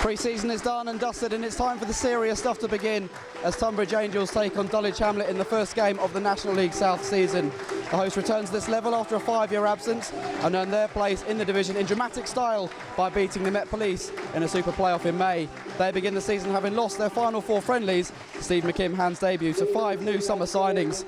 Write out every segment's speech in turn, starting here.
Pre-season is done and dusted, and it's time for the serious stuff to begin as Tonbridge Angels take on Dulwich Hamlet in the first game of the National League South season. The host returns to this level after a 5-year absence and earned their place in the division in dramatic style by beating the Met Police in a Super Playoff in May. They begin the season having lost their final 4 friendlies. Steve McKim hands debut to 5 new summer signings.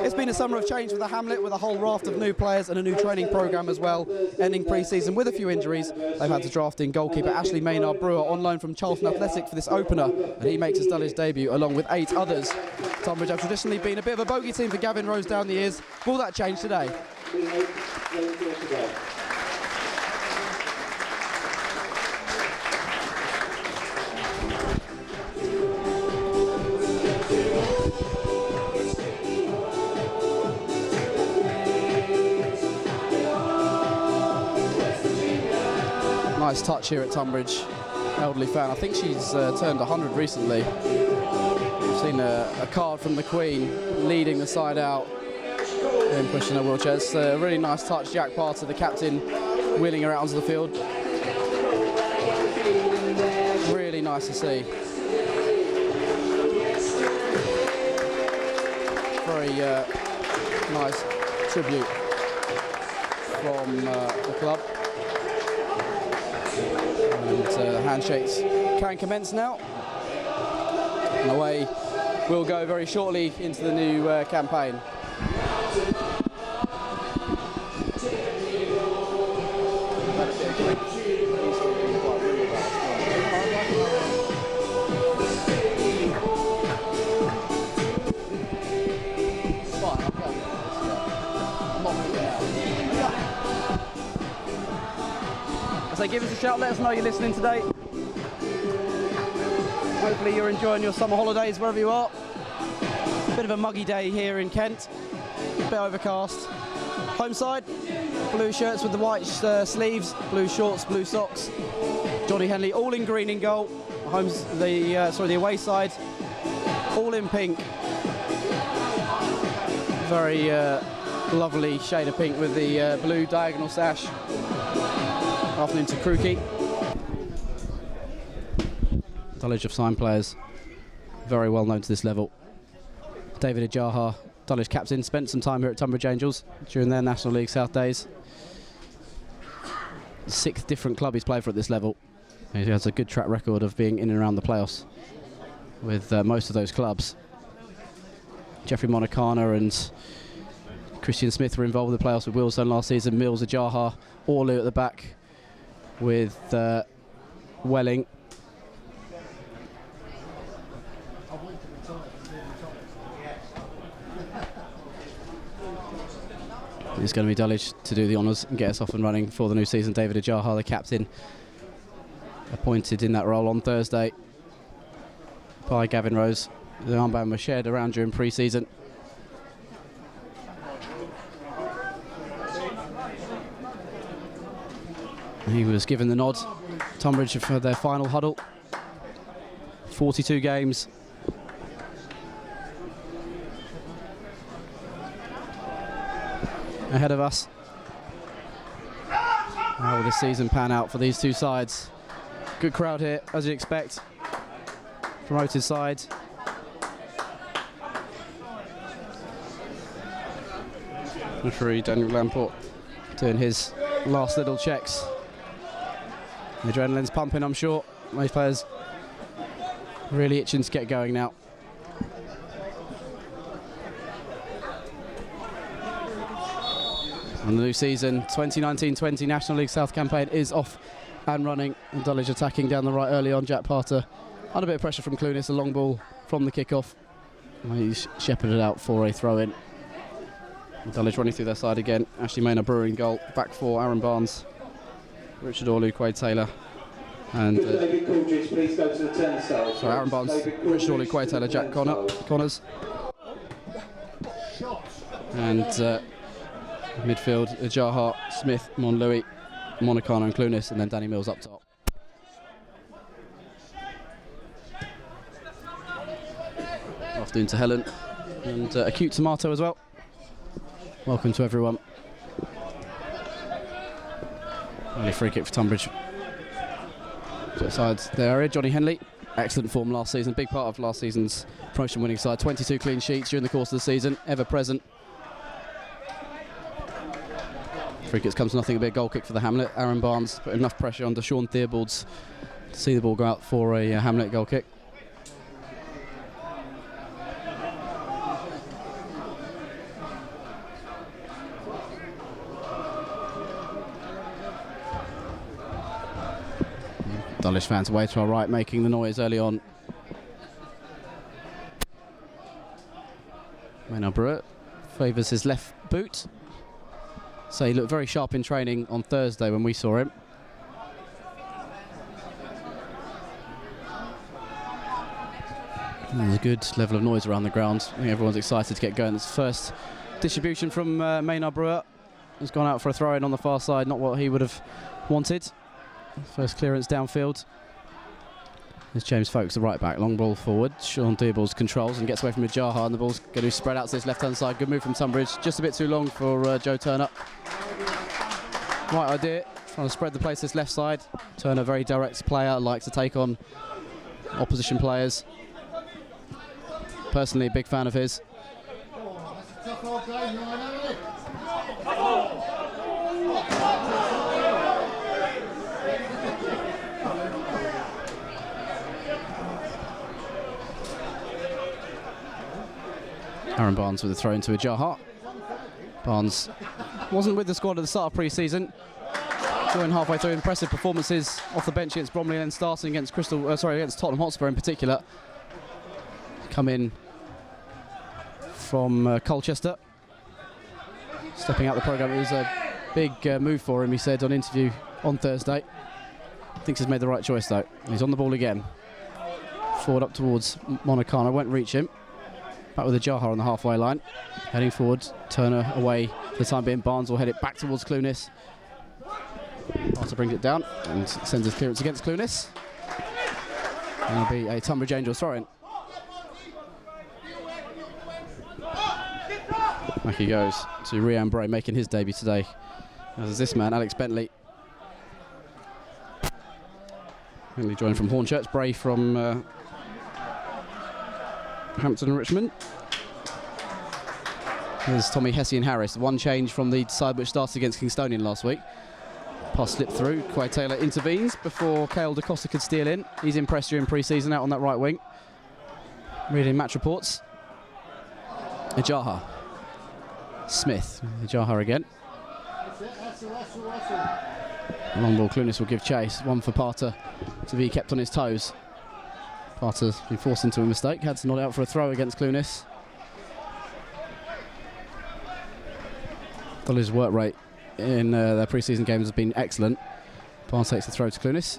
It's been a summer of change for the Hamlet with a whole raft of new players and a new training programme as well. Ending pre-season with a few injuries, they've had to draft in goalkeeper Ashley Maynard Brewer on loan from Charlton Athletic for this opener, and he makes his Dulwich debut along with 8 others. Tonbridge have traditionally been a bit of a bogey team for Gavin Rose down the years. Will that change today? Nice touch here at Tunbridge. Elderly fan. I think she's turned 100 recently. We've seen a card from the Queen leading the side out and pushing her wheelchair. It's a really nice touch. Jack Parter, the captain, wheeling her out onto the field. Really nice to see. Very nice tribute from the club. And handshakes can commence now. And away we'll go very shortly into the new campaign. So give us a shout, let us know you're listening today. Hopefully you're enjoying your summer holidays wherever you are. Bit of a muggy day here in Kent, a bit overcast. Home side, blue shirts with the white sleeves, blue shorts, blue socks. Johnny Henley all in green in goal. The away side, all in pink. Very lovely shade of pink with the blue diagonal sash. Afternoon to Crookie. Dulwich have signed players very well known to this level. David Ajaha, Dulwich captain, spent some time here at Tonbridge Angels during their National League South days. The 6th different club he's played for at this level. He has a good track record of being in and around the playoffs with most of those clubs. Jeffrey Monacana and Christian Smith were involved in the playoffs with Wilson last season. Mills, Ajaha, Orlu at the back with Welling. It's going to be Dulwich to do the honours and get us off and running for the new season. David Ajaha, the captain, appointed in that role on Thursday by Gavin Rose. The armband was shared around during pre-season. He was given the nod. Tonbridge for their final huddle. 42 games. Ahead of us. How will this season pan out for these two sides? Good crowd here, as you'd expect. Promoted side. Referee Daniel Lamport doing his last little checks. The adrenaline's pumping, I'm sure. Most players really itching to get going now. And the new season, 2019-20 National League South campaign is off and running. And Dulwich attacking down the right early on. Jack Parter under a bit of pressure from Clunis, a long ball from the kick-off. He's shepherded out for a throw-in. Dulwich running through their side again. Ashley Maynard Brewer in goal. Back 4, Aaron Barnes, Richard Orlu, Quaid Taylor, and Aaron Barnes, Richard Orlu, Quaid Taylor, Jack Connors, and midfield Ajaha, Smith, Monlouis, Monacano and Clunis, and then Danny Mills up top. Afternoon to Helen and Acute Tomato as well. Welcome to everyone. Early free kick for Tunbridge. Sides there, Johnny Henley, excellent form last season, big part of last season's promotion winning side, 22 clean sheets during the course of the season, ever present. Free kicks comes to nothing, a big goal kick for the Hamlet. Aaron Barnes put enough pressure on Sean Theobald's to see the ball go out for a Hamlet goal kick. Dulwich fans away to our right, making the noise early on. Maynard Brewer favours his left boot. So he looked very sharp in training on Thursday when we saw him. There's a good level of noise around the ground. I think everyone's excited to get going. This first distribution from Maynard Brewer has gone out for a throw-in on the far side, not what he would have wanted. First clearance downfield. There's James Folkes, the right back, long ball forward. Sean Theobald's controls and gets away from Ajaha, and the ball's going to spread out to this left-hand side. Good move from Tunbridge, just a bit too long for Joe Turner. Right idea, trying to spread the play to this left side. Turner, very direct player, likes to take on opposition players. Personally, a big fan of his. Aaron Barnes with a throw into Ajaha. Barnes wasn't with the squad at the start of pre-season. Joined halfway through. Impressive performances off the bench against Bromley and then starting against against Tottenham Hotspur in particular. Come in from Colchester. Stepping out the programme, it was a big move for him, he said on interview on Thursday. Thinks he's made the right choice though. He's on the ball again. Forward up towards Monacana, won't reach him. Back with Ajaha on the halfway line. Heading forward, Turner away for the time being. Barnes will head it back towards Clunis. Arthur brings it down and sends his clearance against Clunis. And it'll be a Tonbridge Angels throw-in. Back he goes to Rian Bray, making his debut today. As is this man, Alex Bentley. Bentley joined from Hornchurch, Bray from Hampton and Richmond. There's Tommy Hesse and Harris. One change from the side which started against Kingstonian last week. Pass slipped through. Quay Taylor intervenes before Cale DeCosta could steal in. He's impressed you in pre-season out on that right wing. Reading match reports. Ajaha. Smith. Ajaha again. Long ball. Clunis will give chase. One for Parter to be kept on his toes. Parter's been forced into a mistake. Had to nod out for a throw against Clunis. Dulwich's work rate in their pre-season games has been excellent. Barnes takes the throw to Clunis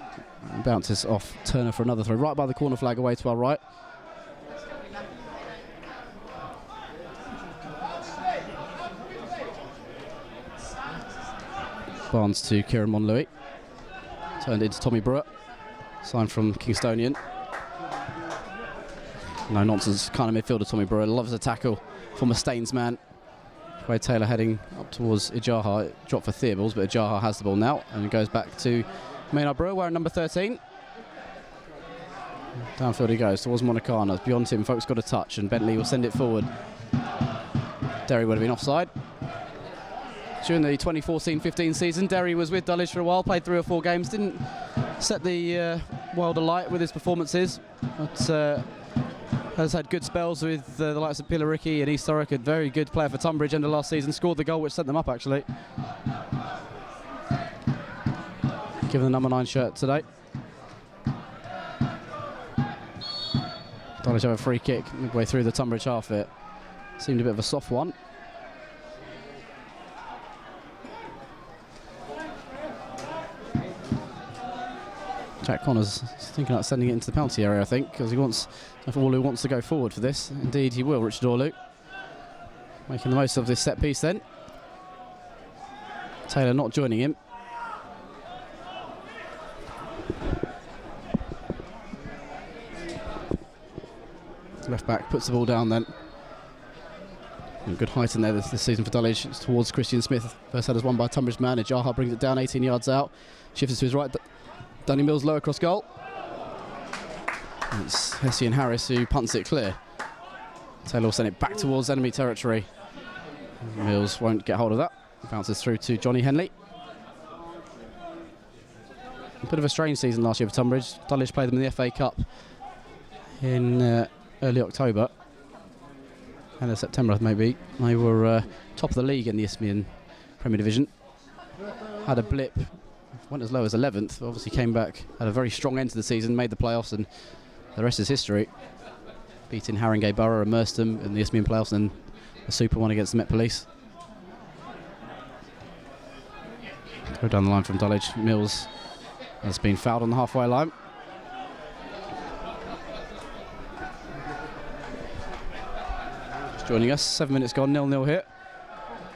and bounces off Turner for another throw. Right by the corner flag away to our right. Barnes to Kieran Monlouis. Turned into Tommy Brewer. Signed from Kingstonian. No nonsense kind of midfielder Tommy Brewer. Loves a tackle from a Staines man. Quay Taylor heading up towards Ajaha. Dropped for Theobald, but Ajaha has the ball now. And it goes back to Maynard Brewer wearing number 13. Downfield he goes towards Monacana. Beyond him, Folkes got a touch and Bentley will send it forward. Derry would have been offside. During the 2014-15 season, Derry was with Dulwich for a while, played 3 or 4 games, didn't set the world alight with his performances, but has had good spells with the likes of Pillaricki and East Thurrock, a very good player for Tunbridge end of last season, scored the goal which sent them up actually. Given the number 9 shirt today. Dulwich have a free kick midway through the Tunbridge half it. Seemed a bit of a soft one. Jack Connors thinking about sending it into the penalty area, I think, because he wants, if Orlu wants to go forward for this. Indeed he will, Richard Orlu. Making the most of this set piece then. Taylor not joining him. Left back puts the ball down then. Good height in there this season for Dulwich. It's towards Christian Smith. First header's won by Tunbridge man. Ajaha brings it down 18 yards out. Shifts to his right. Danny Mills low across goal. It's Hessian Harris who punts it clear. Taylor will send it back towards enemy territory. Mills won't get hold of that. Bounces through to Johnny Henley. A bit of a strange season last year for Tunbridge. Dulwich played them in the FA Cup in early October. End of September maybe. They were top of the league in the Isthmian Premier Division. Had a blip, went as low as 11th, obviously came back, had a very strong end to the season, made the playoffs, and the rest is history. Beating Haringey Borough, immersed them in the Isthmian playoffs, and a super one against the Met Police. Go down the line from Dulwich. Mills has been fouled on the halfway line. Just joining us, 7 minutes gone, 0-0 here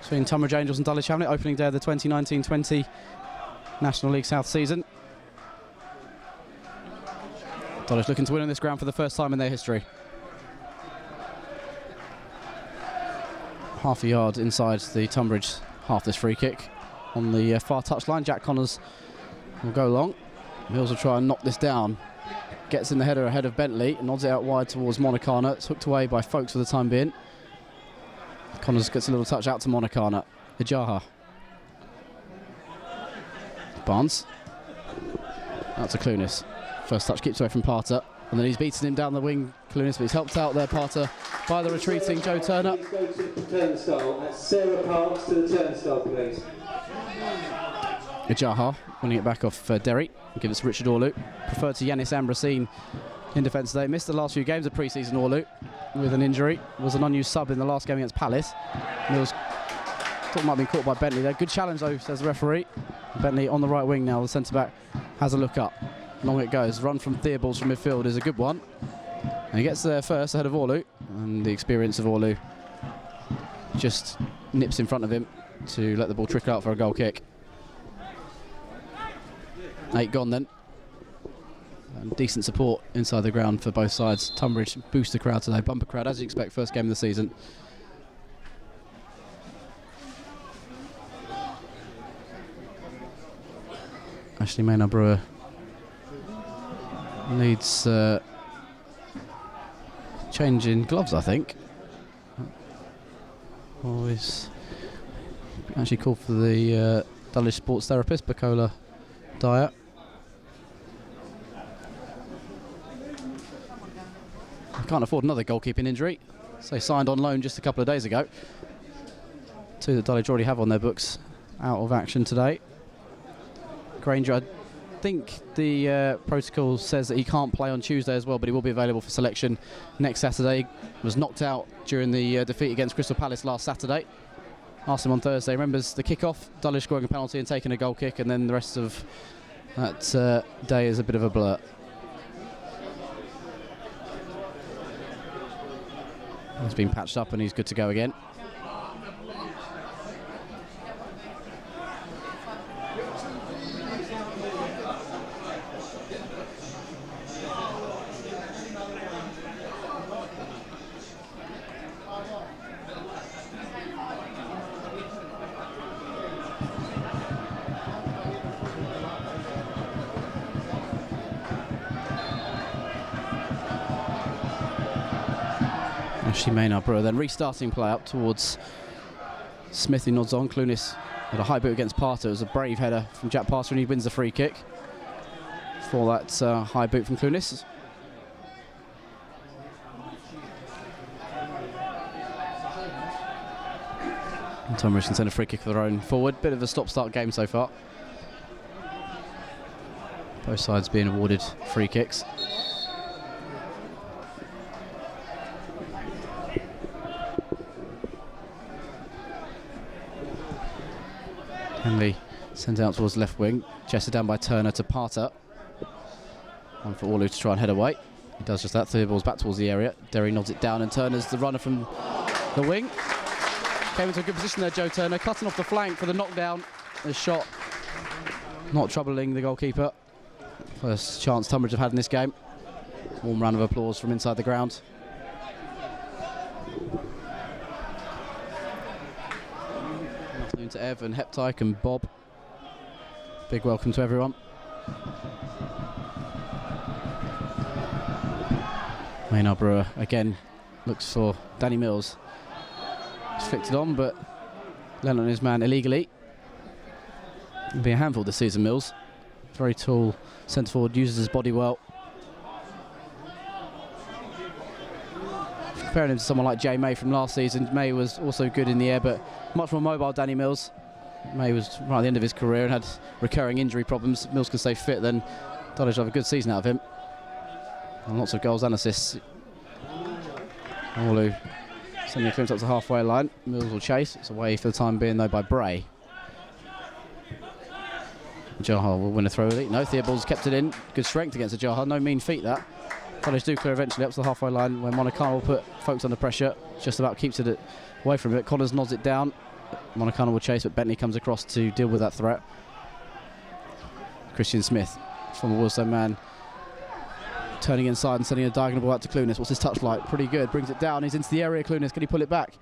between Tonbridge Angels and Dulwich Hamlet, opening day of the 2019-20 National League South season. Dulwich looking to win on this ground for the first time in their history. Half a yard inside the Tunbridge half this free kick. On the far touchline, Jack Connors will go long. Mills will try and knock this down. Gets in the header ahead of Bentley, nods it out wide towards Monacana. It's hooked away by Folkes for the time being. Connors gets a little touch out to Monacana. Ijaha. Barnes. Out to Clunis. First touch keeps away from Parter. And then he's beaten him down the wing, Clunis, but he's helped out there, Parter, by the retreating Joe Turner. Please go to the turnstile. That's Sarah Parks to the turnstile, please. Ijaha winning it back off Derry. Give it to Richard Orlu. Preferred to Yanis Ambrosine in defence today. Missed the last few games of pre-season, Orlu, with an injury. Was an unused sub in the last game against Palace. Mills thought might have been caught by Bentley there. Good challenge though, says the referee. Bentley on the right wing now. The centre-back has a look up. Long it goes. Run from Theobalds from midfield is a good one. And he gets there first ahead of Orlu. And the experience of Orlu just nips in front of him to let the ball trickle out for a goal kick. 8 gone then. And decent support inside the ground for both sides. Tunbridge boost the crowd today. Bumper crowd as you expect, first game of the season. Ashley Maynard Brewer needs changing gloves, I think. Always actually called for the Dulwich sports therapist, Bacola Dyer. I can't afford another goalkeeping injury, so they signed on loan just a couple of days ago. 2 that Dulwich already have on their books out of action today. Granger, I think the protocol says that he can't play on Tuesday as well, but he will be available for selection next Saturday. Was knocked out during the defeat against Crystal Palace last Saturday. Asked him on Thursday, remembers the kick-off, Dulwich scoring a penalty and taking a goal kick, and then the rest of that day is a bit of a blur. He's been patched up and he's good to go again. Ashley Maynard Brewer then restarting play up towards Smith, who nods on. Clunis had a high boot against Parter. It was a brave header from Jack Parter and he wins the free kick for that high boot from Clunis. And Tonbridge can send a free kick of their own forward. Bit of a stop-start game so far. Both sides being awarded free kicks. Henley sends out towards left wing. Chested down by Turner to Parter. One for Orlu to try and head away. He does just that. 3 balls back towards the area. Derry nods it down and Turner's the runner from the wing. Came into a good position there, Joe Turner. Cutting off the flank for the knockdown. The shot not troubling the goalkeeper. First chance Tunbridge have had in this game. Warm round of applause from inside the ground. Afternoon to Ev and Heptike and Bob. Big welcome to everyone. Maynard Brewer again looks for Danny Mills. He's flicked it on, but landed on his man illegally. He'll be a handful this season, Mills. Very tall centre forward, uses his body well. Comparing him to someone like Jay May from last season, May was also good in the air, but much more mobile, Danny Mills. May was right at the end of his career and had recurring injury problems. Mills could stay fit, then Dulwich have a good season out of him. And lots of goals and assists. Olu sending a clearance up to the halfway line. Mills will chase. It's away for the time being, though, by Bray. Jaha will win a throw. No, Theobald's kept it in. Good strength against the Jaha. No mean feat, that. Dulwich do clear eventually up to the halfway line when Monacana will put folks under pressure. Just about keeps it away from it. Connors nods it down. Monacana will chase, but Bentley comes across to deal with that threat. Christian Smith, former Wilson man, turning inside and sending a diagonal ball out to Clunas. What's his touch like? Pretty good. Brings it down. He's into the area. Clunas, can he pull it back?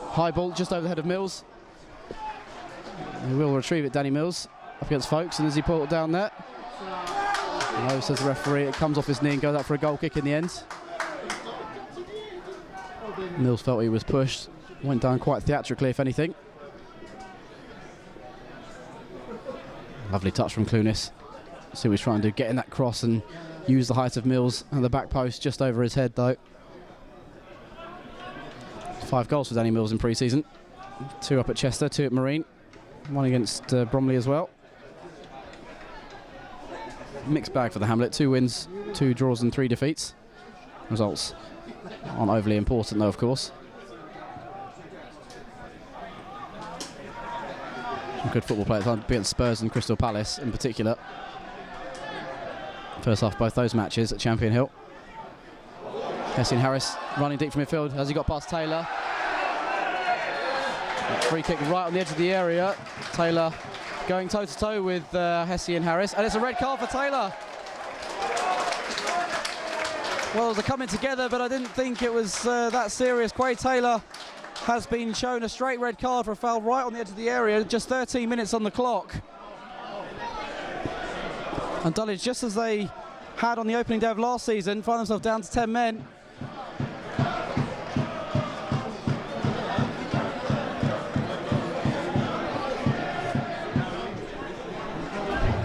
High ball just over the head of Mills. He will retrieve it, Danny Mills, up against Folks, and as he pulled it down there, no, says the referee, it comes off his knee and goes out for a goal kick in the end. Mills felt he was pushed, went down quite theatrically, if anything. Lovely touch from Clunas. See what he's trying to do, get in that cross and use the height of Mills and the back post just over his head, though. 5 goals for Danny Mills in pre-season. 2 up at Chester, 2 at Marine. 1 against Bromley as well. Mixed bag for the Hamlet. 2 wins, 2 draws and 3 defeats. Results aren't overly important, though, of course. Some good football players against Spurs and Crystal Palace in particular. First half both those matches at Champion Hill. Hessian Harris running deep from midfield. Has he got past Taylor? Free kick right on the edge of the area. Taylor going toe-to-toe with Hessian Harris. And it's a red card for Taylor. Well, they're coming together, but I didn't think it was that serious. Quay Taylor has been shown a straight red card for a foul right on the edge of the area. Just 13 minutes on the clock. And Dulwich, just as they had on the opening day of last season, find themselves down to 10 men.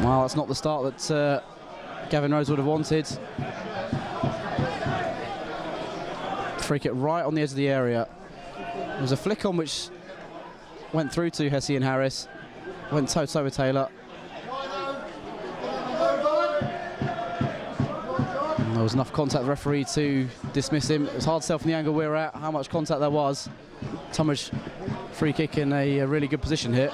Well, that's not the start that Gavin Rose would have wanted. Free kick right on the edge of the area. There was a flick on which went through to Hessian Harris, went toe-to-toe with Taylor. And there was enough contact, the referee, to dismiss him. It was hard to tell from the angle we're at how much contact there was. Tunbridge free kick in a really good position here.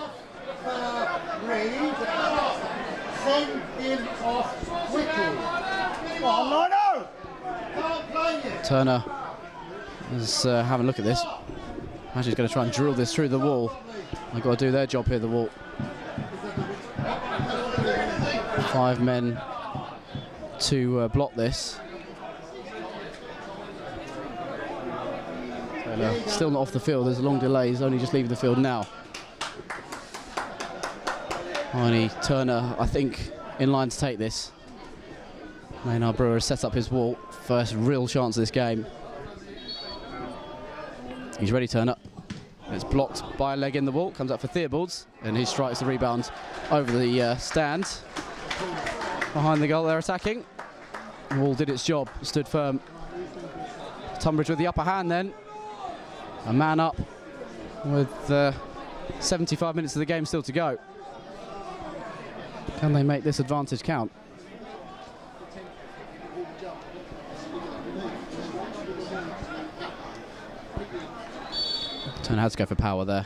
Turner is having a look at this. Actually, he's going to try and drill this through the wall. They've got to do their job here, the wall. 5 men to block this. Taylor still not off the field. There's a long delay. He's only just leaving the field now. Only Turner, I think, in line to take this. Maynard Brewer has set up his wall. First real chance of this game. He's ready, Turner. It's blocked by a leg in the wall. Comes up for Theobald's, and he strikes the rebound over the stand. Behind the goal, they're attacking. The wall did its job, stood firm. Tonbridge with the upper hand then. A man up with 75 minutes of the game still to go. Can they make this advantage count? Turner had to go for power there.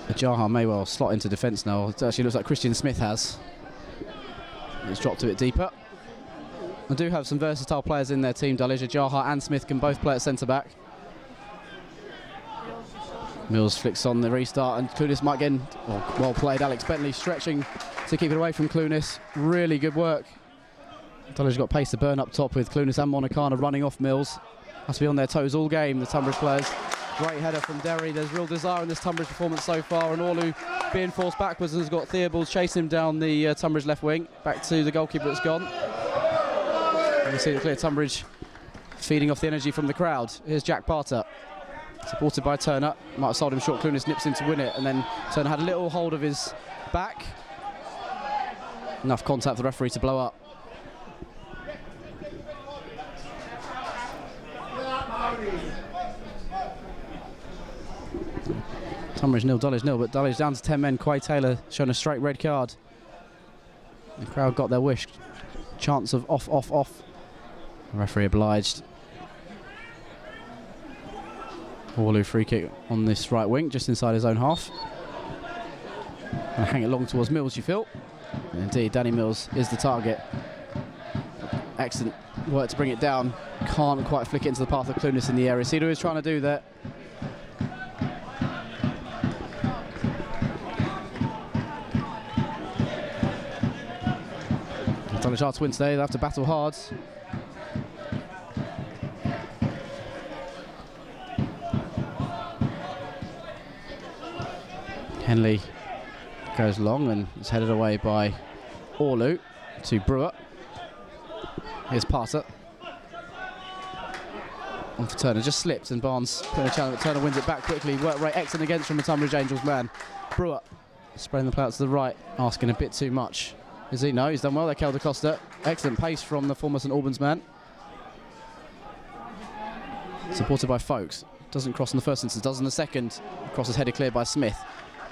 Jaha may well slot into defence now. It actually looks like Christian Smith has. He's dropped a bit deeper. I do have some versatile players in their team, Dulwich. Jaha and Smith can both play at centre-back. Mills flicks on the restart, and Clunas might get in. Well played, Alex Bentley stretching to keep it away from Clunas. Really good work. Dulwich got pace to burn up top with Clunas and Monacana running off Mills. Has to be on their toes all game, the Tunbridge players. Great header from Derry. There's real desire in this Tunbridge performance so far, and Orlu being forced backwards and has got Theobald chasing him down the Tunbridge left wing. Back to the goalkeeper that's gone. And you see the clear Tunbridge feeding off the energy from the crowd. Here's Jack Parter, supported by Turner. Might have sold him short. Clunis nips in to win it, and then Turner had a little hold of his back. Enough contact for the referee to blow up. Tunbridge 0, Dulwich 0, but Dulwich down to 10 men. Quay Taylor shown a straight red card. The crowd got their wish. Chance of off. The referee obliged. Orlu free kick on this right wing, just inside his own half. And hang it long towards Mills, you feel. And indeed, Danny Mills is the target. Excellent work to bring it down. Can't quite flick it into the path of Clunis in the area. See what he's trying to do there. Dulwich are to win today. They'll have to battle hard. Henley goes long and is headed away by Orlu to Brewer. Here's Parter. On for Turner, just slipped and Barnes putting a challenge, but Turner wins it back quickly. Work rate excellent against from the Tunbridge Angels man. Brewer spreading the play out to the right, asking a bit too much. Is he? No, he's done well there, Kelder Costa. Excellent pace from the former St Albans man. Supported by Folkes. Doesn't cross in the first instance, does in the second. Cross is headed clear by Smith.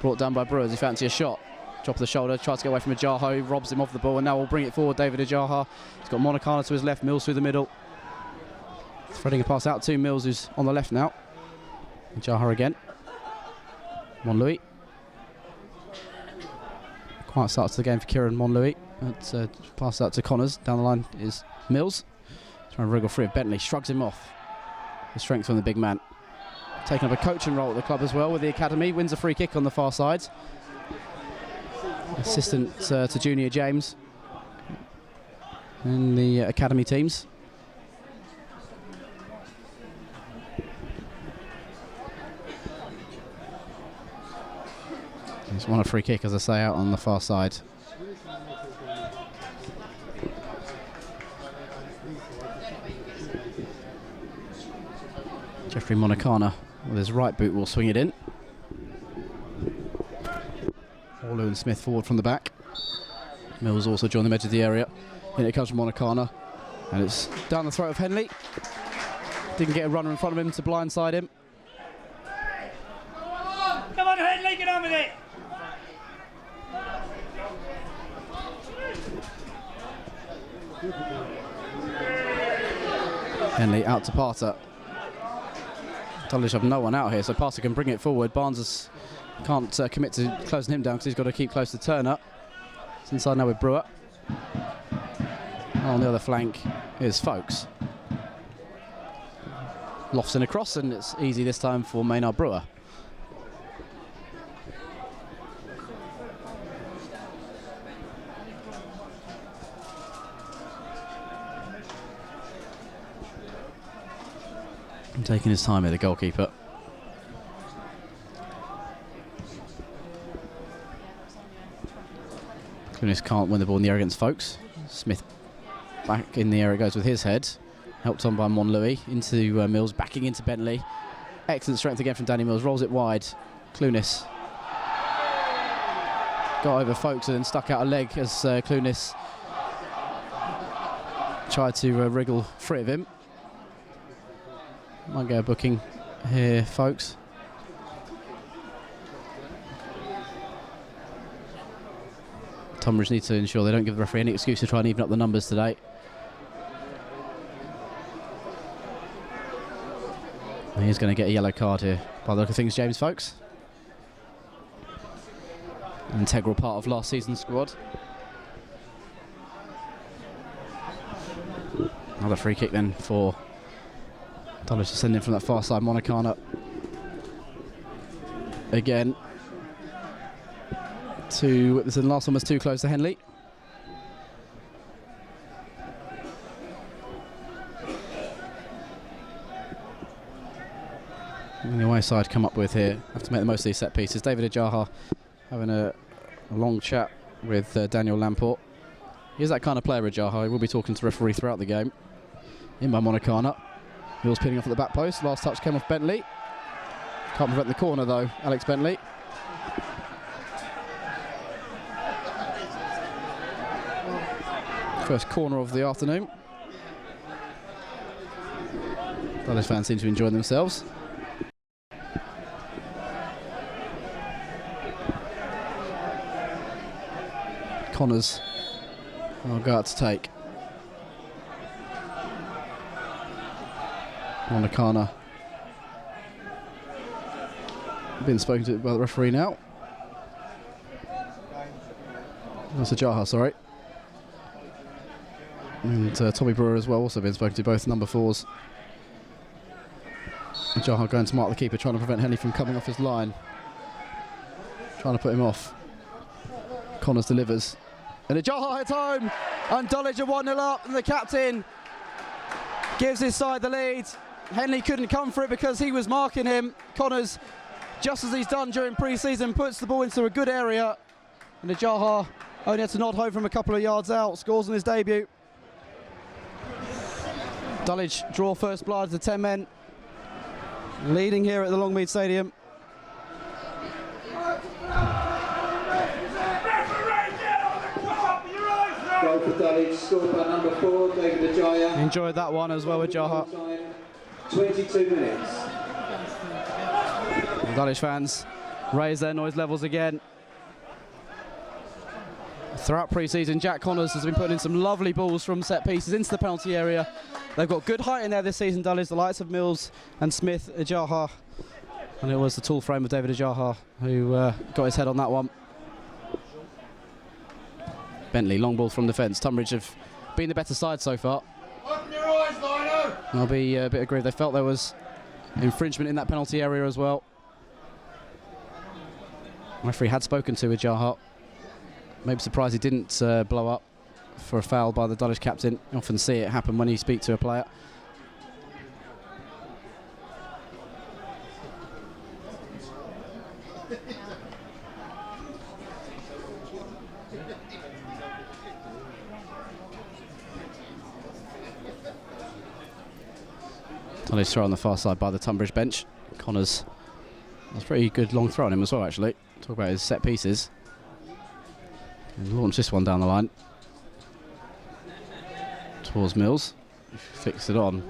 Brought down by Brewer as he fancy a shot. Drop of the shoulder, tries to get away from Ajaho, robs him off the ball, and now we'll bring it forward. David Ajaha. He's got Monacana to his left, Mills through the middle. Threading a pass out to Mills, who's on the left now. Ajaha again. Monlouis. Quiet start to the game for Kieran Monlouis. Pass out to Connors. Down the line is Mills. Trying to wriggle free of Bentley. Shrugs him off. The strength from the big man. Taking up a coaching role at the club as well with the academy. Wins a free kick on the far side. Assistant to Junior James in the academy teams. He's won a free kick, as I say, out on the far side. Jeffrey Monacana with his right boot will swing it in. Orlu and Smith forward from the back. Mills also joined the edge of the area. In it comes from Monacana, and it's down the throat of Henley. Didn't get a runner in front of him to blindside him. Come on, Henley, get on with it! Henley out to Parter. Dulwich have no one out here, so Parter can bring it forward. Barnes can't commit to closing him down because he's got to keep close to Turner. It's inside now with Brewer. And on the other flank is Folkes. Lofts in across, and it's easy this time for Maynard Brewer. Taking his time here, the goalkeeper. Clunis can't win the ball in the air against Folkes. Smith back in the air, it goes with his head. Helped on by Monlouis into Mills, backing into Bentley. Excellent strength again from Danny Mills, rolls it wide. Clunis got over Folkes and then stuck out a leg as Clunis tried to wriggle free of him. Might get a booking here, Folkes. Tonbridge need to ensure they don't give the referee any excuse to try and even up the numbers today. And he's going to get a yellow card here. By the look of things, James Folkes. An integral part of last season's squad. Another free kick then for Dulwich to send in from that far side. Monacana again to Whitmerton. The last one was too close to Henley. And the away side come up with here. Have to make the most of these set pieces. David Ajaha having a long chat with Daniel Lamport. He's that kind of player, Ajaha. He will be talking to referee throughout the game. In by Monacana. Mills pinning off at the back post. Last touch came off Bentley. Can't prevent the corner though, Alex Bentley. First corner of the afternoon. Dulwich fans seem to be enjoying themselves. Connors will go out to take. Monacana being spoken to by the referee now. That's Ajaha, sorry. And Tommy Brewer as well, also being spoken to, both number 4s. Ajaha going to mark the keeper, trying to prevent Henley from coming off his line. Trying to put him off. Connors delivers. And Ajaha hits home! And Dulwich are 1-0 up, and the captain gives his side the lead. Henley couldn't come for it because he was marking him. Connors, just as he's done during pre-season, puts the ball into a good area. And Ajaha only had to nod home from a couple of yards out, scores on his debut. Dulwich draw first blood to 10 men. Leading here at the Longmead Stadium. Goal for Dulwich, scored by number 4, David Ajaha. Enjoyed that one as well with Ajaha. 22 minutes. The Dulwich fans raise their noise levels again. Throughout pre-season, Jack Connors has been putting in some lovely balls from set pieces into the penalty area. They've got good height in there this season, Dulwich, the likes of Mills and Smith, Ajaha. And it was the tall frame of David Ajaha who got his head on that one. Bentley, long ball from the fence. Tunbridge have been the better side so far. Open your eyes, Lino! I'll be a bit aggrieved. They felt there was infringement in that penalty area as well. Referee had spoken to Ajaha. Maybe surprised he didn't blow up for a foul by the Dulwich captain. You often see it happen when you speak to a player. Dulwich throw on the far side by the Tunbridge bench. Connors, that's a pretty good long throw on him as well, actually. Talk about his set pieces. And launch this one down the line towards Mills. Flicks it on.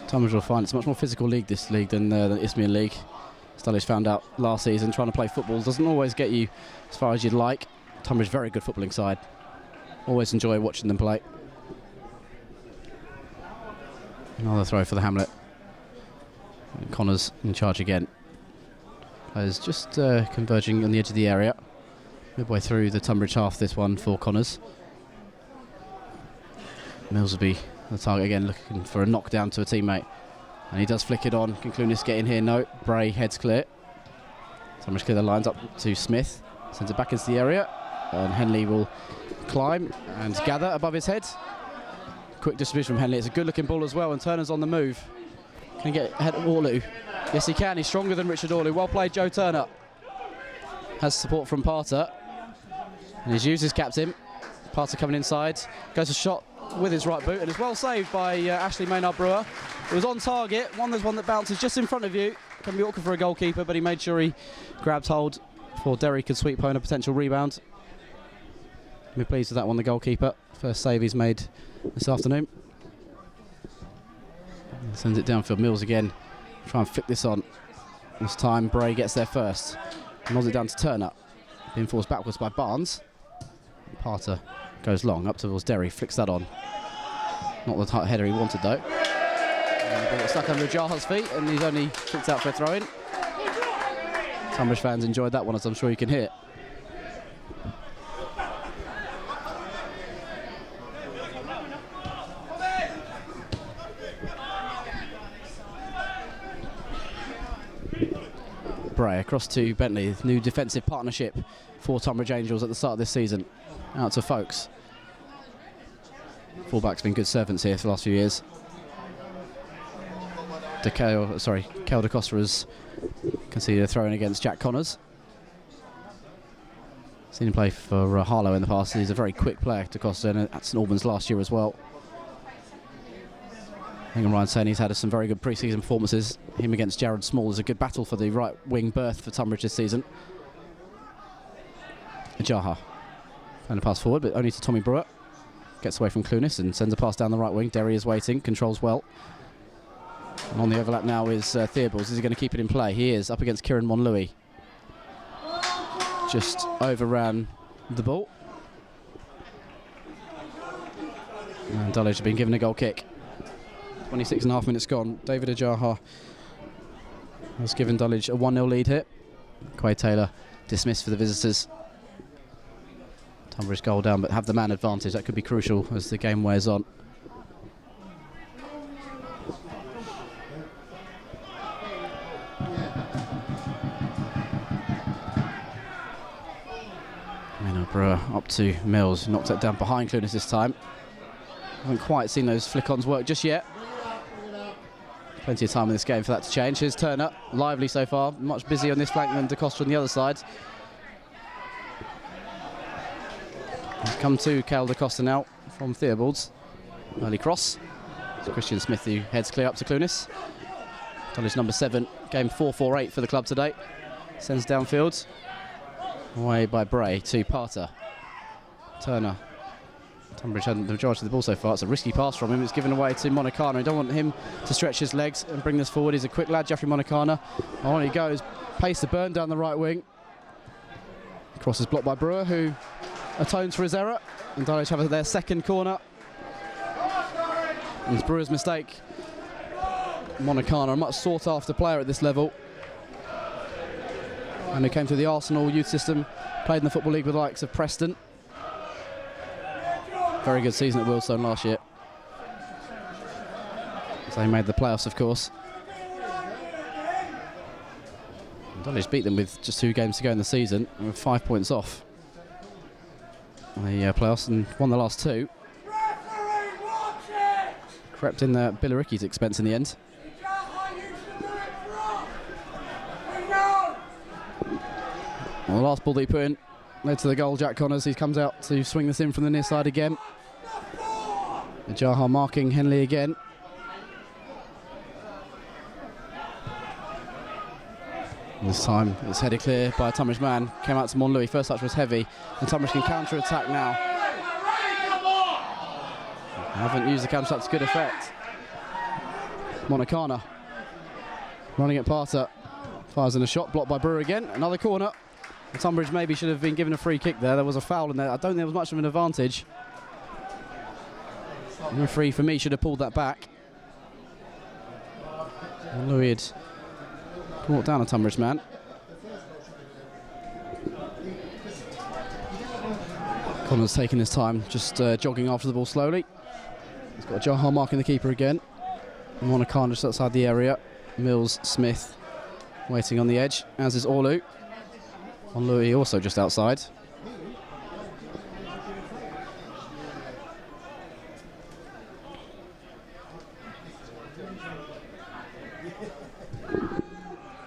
Tunbridge will find it's a much more physical league, this league, than the Isthmian League. Dulwich found out last season trying to play football doesn't always get you as far as you'd like. Tunbridge, very good footballing side. Always enjoy watching them play. Another throw for the Hamlet. And Connors in charge again. Players just converging on the edge of the area. Midway through the Tunbridge half, this one for Connors. Mills will be the target again, looking for a knockdown to a teammate. And he does flick it on. Can Clunis get in here? No. Bray heads clear. Tunbridge clear the lines up to Smith. Sends it back into the area. And Henley will climb and gather above his head. Quick distribution from Henley. It's a good looking ball as well, and Turner's on the move. Can he get ahead of Orlu? Yes, he can. He's stronger than Richard Orlu. Well played, Joe Turner. Has support from Parter. And he's used his captain. Parter coming inside. Goes a shot with his right boot, and it's well saved by Ashley Maynard Brewer. It was on target. There's one that bounces just in front of you. Can be awkward for a goalkeeper, but he made sure he grabbed hold before Derry could sweep home a potential rebound. We're pleased with that one, the goalkeeper. First save he's made this afternoon. And sends it downfield. Mills again. Try and flick this on. This time Bray gets there first. Nods it down to Turner. Being forced backwards by Barnes. Parter goes long up towards Derry. Flicks that on. Not the tight header he wanted though. And got stuck under Ajaha's feet, and he's only flicked out for a throw-in. Tunbridge fans enjoyed that one, as I'm sure you can hear. Bray across to Bentley, new defensive partnership for Tonbridge Angels at the start of this season. Out to Folkes. Fullback's been good servants here for the last few years. Kel DaCosta has conceded a throw-in against Jack Connors. Seen him play for Harlow in the past. He's a very quick player, DaCosta, and at St Albans last year as well. I think Ryan saying he's had some very good pre-season performances. Him against Jared Small is a good battle for the right wing berth for Tunbridge this season. Jaha and a pass forward, but only to Tommy Brewer. Gets away from Clunis and sends a pass down the right wing. Derry is waiting, controls well. And on the overlap now is Theobalds. Is he going to keep it in play? He is, up against Kieran Monlouis. Just overran the ball. And Dulwich have been given a goal kick. 26.5 minutes gone. David Ajaha has given Dulwich a 1-0 lead here. Quay Taylor dismissed for the visitors. Tunbridge goal down, but have the man advantage. That could be crucial as the game wears on. Brewer up to Mills, knocked it down behind Clunis this time. Haven't quite seen those flick-ons work just yet. Plenty of time in this game for that to change. Here's Turner, lively so far, much busier on this flank than DaCosta on the other side. He's come to Kel DaCosta now from Theobalds. Early cross. It's Christian Smith who heads clear up to Clunis. Dulwich number 7, game 4-4-8 for the club today. Sends downfield. Away by Bray to Parter. Turner. Tunbridge had the majority of the ball so far. It's a risky pass from him. It's given away to Monicana. I don't want him to stretch his legs and bring this forward. He's a quick lad, Geoffrey Monicana. On he goes. Pace to burn down the right wing. Cross is blocked by Brewer, who atones for his error. And Dulwich have their second corner. And it's Brewer's mistake. Monicana, a much sought after player at this level. And he came through the Arsenal youth system, played in the Football League with the likes of Preston. Very good season at Wealdstone last year. So he made the playoffs, of course. Dulwich beat them with just 2 games to go in the season, and with 5 points off the playoffs, and won the last 2. Crept in Billericay's expense in the end. Well, the last ball that he put in led to the goal. Jack Connors, he comes out to swing this in from the near side again. Jaha marking Henley again. And this time it's headed clear by a Tunbridge man. Came out to Monlouis. First touch was heavy, and Tunbridge can counter-attack now. Haven't used the counter-attack to good effect. Monicana running at Parter. Fires in a shot, blocked by Brewer again. Another corner. Tunbridge maybe should have been given a free kick there. There was a foul in there. I don't think there was much of an advantage. The referee, for me, should have pulled that back. Louis had brought down a Tunbridge man. Connor's taking his time, just jogging after the ball slowly. He's got Jaha marking the keeper again. Monicana just outside the area. Mills, Smith waiting on the edge, as is Orlu. Monlouis also just outside.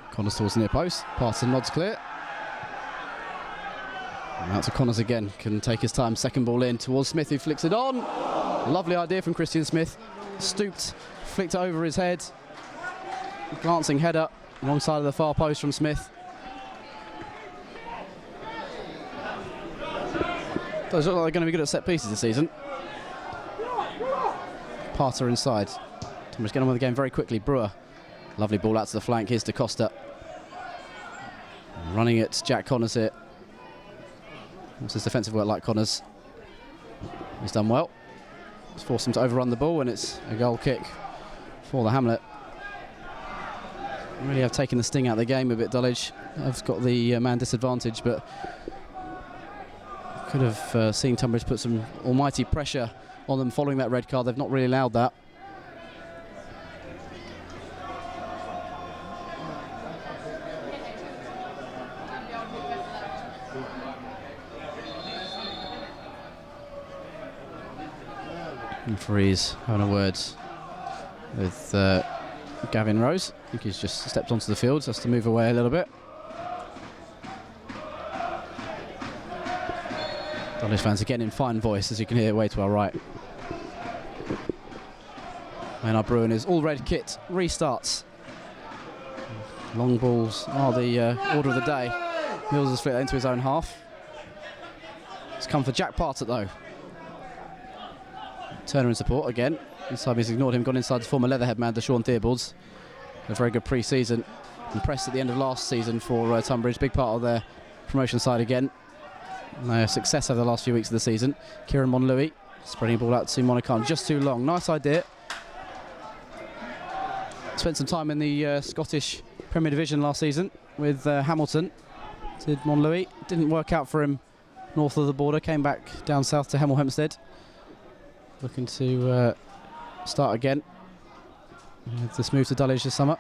Connors towards the near post. Parson nods clear. And out to Connors again. Can take his time. Second ball in towards Smith, who flicks it on. Lovely idea from Christian Smith. Stooped, flicked it over his head. Glancing header wrong side of the far post from Smith. Does look like they're going to be good at set pieces this season. Parter inside. Tunbridge getting on with the game very quickly. Brewer. Lovely ball out to the flank. Here's DaCosta. Running it, Jack Connors here. What's his defensive work like, Connors? He's done well. It's forced him to overrun the ball, and it's a goal kick for the Hamlet. Really have taken the sting out of the game a bit, Dulwich. Have got the man disadvantage, but could have seen Tunbridge put some almighty pressure on them following that red card. They've not really allowed that. Referees having a word with Gavin Rose. I think he's just stepped onto the field, so has to move away a little bit. Dulwich fans again in fine voice, as you can hear way to our right. Maynard Bruin is all red kit, restarts. Long balls are the order of the day. Mills has split that into his own half. It's come for Jack Parter though. Turner in support again. Inside he's ignored him, gone inside the former Leatherhead man, Deshaun Theobalds. A very good pre-season. Impressed at the end of last season for Tunbridge. Big part of their promotion side again. Their success over the last few weeks of the season. Kieran Monlouis spreading the ball out to Monacan. Just too long. Nice idea. Spent some time in the Scottish Premier Division last season with Hamilton. Did Monlouis. Didn't work out for him north of the border. Came back down south to Hemel Hempstead. Looking to start again. This move to Dulwich this summer.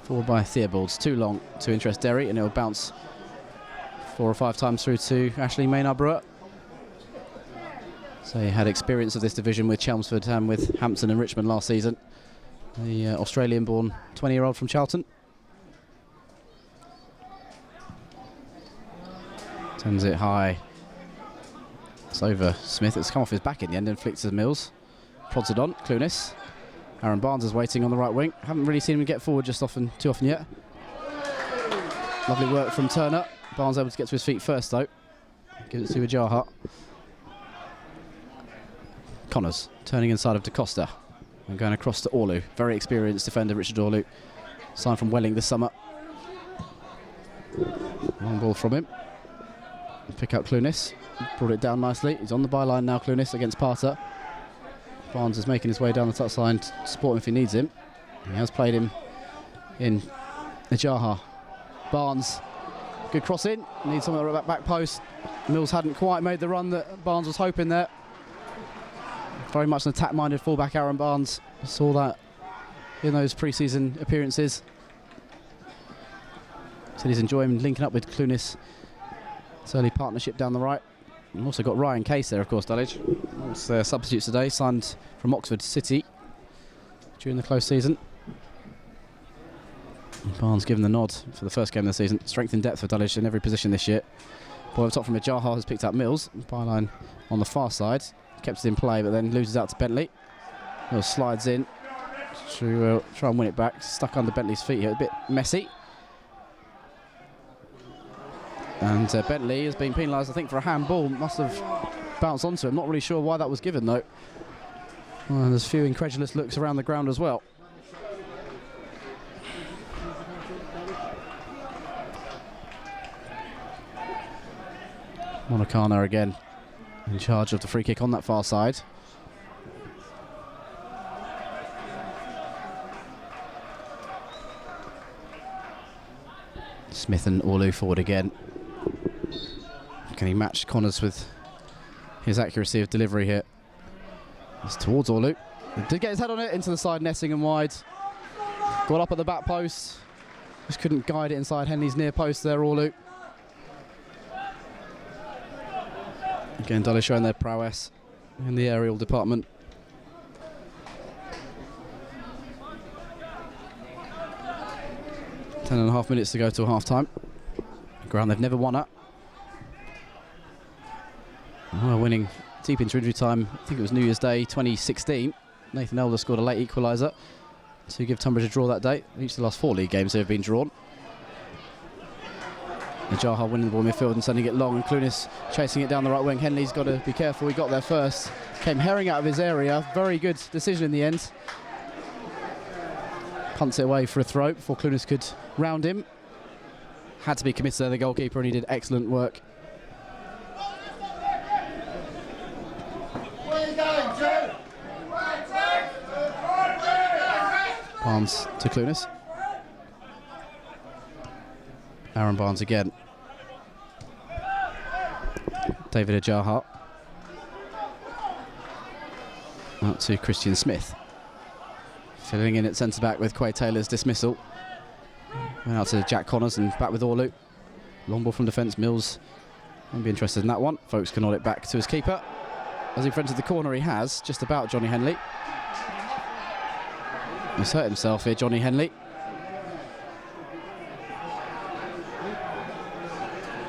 Forward by Theobalds. Too long to interest Derry, and it'll bounce 4 or 5 times through to Ashley Maynard Brewer. So he had experience of this division with Chelmsford and with Hampton and Richmond last season. The Australian-born 20-year-old from Charlton. Sends it high. It's over Smith. It's come off his back in the end and flicks to Mills. Prods it on. Clunis. Aaron Barnes is waiting on the right wing. Haven't really seen him get forward too often yet. Lovely work from Turner. Barnes able to get to his feet first though. Gives it to Ajaha. Connors turning inside of DaCosta and going across to Orlu. Very experienced defender Richard Orlu. Signed from Welling this summer. Long ball from him. Pick up Clunis. Brought it down nicely. He's on the byline now, Clunis, against Parter. Barnes is making his way down the touchline to support him if he needs him. He has played him in Ajaha. Barnes, good cross in. Needs someone at the back post. Mills hadn't quite made the run that Barnes was hoping there. Very much an attack-minded fullback, Aaron Barnes. Saw that in those pre-season appearances. Said he's enjoying linking up with Clunis. It's early partnership down the right. We've also got Ryan Case there, of course, Dulwich. Amongst their substitutes today, signed from Oxford City during the close season. Barnes given the nod for the first game of the season. Strength and depth for Dulwich in every position this year. Ball up top from Ajaha has picked up Mills. Byline on the far side. Kept it in play, but then loses out to Bentley. Mills slides in to try and win it back. Stuck under Bentley's feet here. A bit messy. And Bentley has been penalised, I think, for a handball. Must have bounced onto him. Not really sure why that was given, though. Well, there's a few incredulous looks around the ground as well. Monacan again in charge of the free kick on that far side. Smith and Orlu forward again. Can he match Connors with his accuracy of delivery here? It's towards Orlu. He did get his head on it, into the side netting and wide. Got up at the back post. Just couldn't guide it inside Henley's near post there, Orlu. Again, Dulwich showing their prowess in the aerial department. Ten and a half minutes to go to half-time. Ground they've never won at. Well, winning deep into injury time, I think it was New Year's Day 2016. Nathan Elder scored a late equaliser to give Tunbridge a draw that day. Each of the last 4 league games have been drawn. Ajaha winning the ball in midfield and sending it long, and Clunis chasing it down the right wing. Henley's got to be careful, he got there first. Came herring out of his area, very good decision in the end. Punts it away for a throw before Clunis could round him. Had to be committed there, the goalkeeper, and he did excellent work. Barnes to Clunis. Aaron Barnes again. David Ajaha. Out to Christian Smith. Filling in at centre-back with Quay Taylor's dismissal. Went out to Jack Connors and back with Orlu. Long ball from defence. Mills won't be interested in that one. Folks can nod it back to his keeper. As he fronted the corner he has, just about Johnny Henley. He's hurt himself here, Johnny Henley.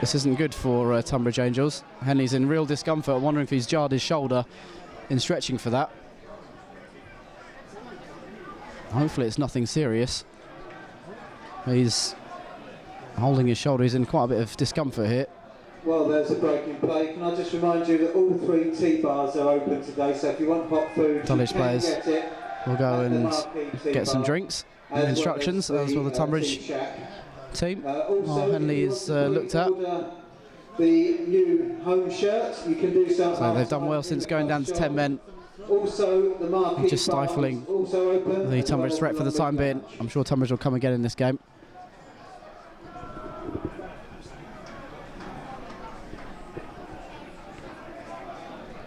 This isn't good for Tonbridge Angels. Henley's in real discomfort, wondering if he's jarred his shoulder in stretching for that. Hopefully it's nothing serious. He's holding his shoulder. He's in quite a bit of discomfort here. Well, there's a break in play. Can I just remind you that all 3 tea bars are open today, so if you want hot food, Dulwich players get it. will go and get some drinks and instructions, as will the Tunbridge team. While Henley is looked at. The new home shirt, you can do so they've done well since going down to 10 men. Also, the marquee Just stifling also open, the Tunbridge threat for the time being. I'm sure Tunbridge will come again in this game.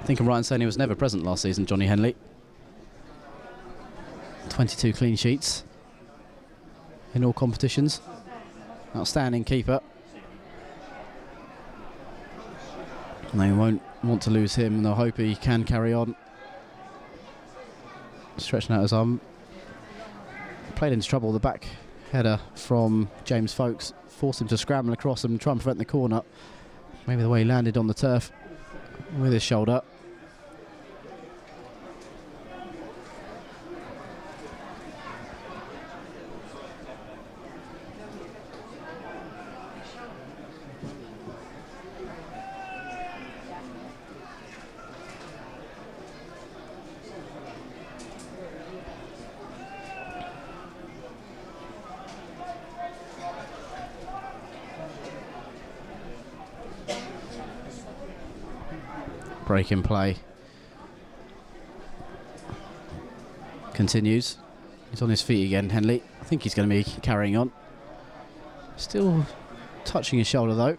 I think I'm right in saying he was never present last season, Johnny Henley. 22 clean sheets in all competitions. Outstanding keeper. And they won't want to lose him, and they'll hope he can carry on. Stretching out his arm. Played into trouble. The back header from James Folkes forced him to scramble across and try and prevent the corner. Maybe the way he landed on the turf with his shoulder. Break in play continues. He's on his feet again, Henley. I think he's going to be carrying on. Still touching his shoulder though.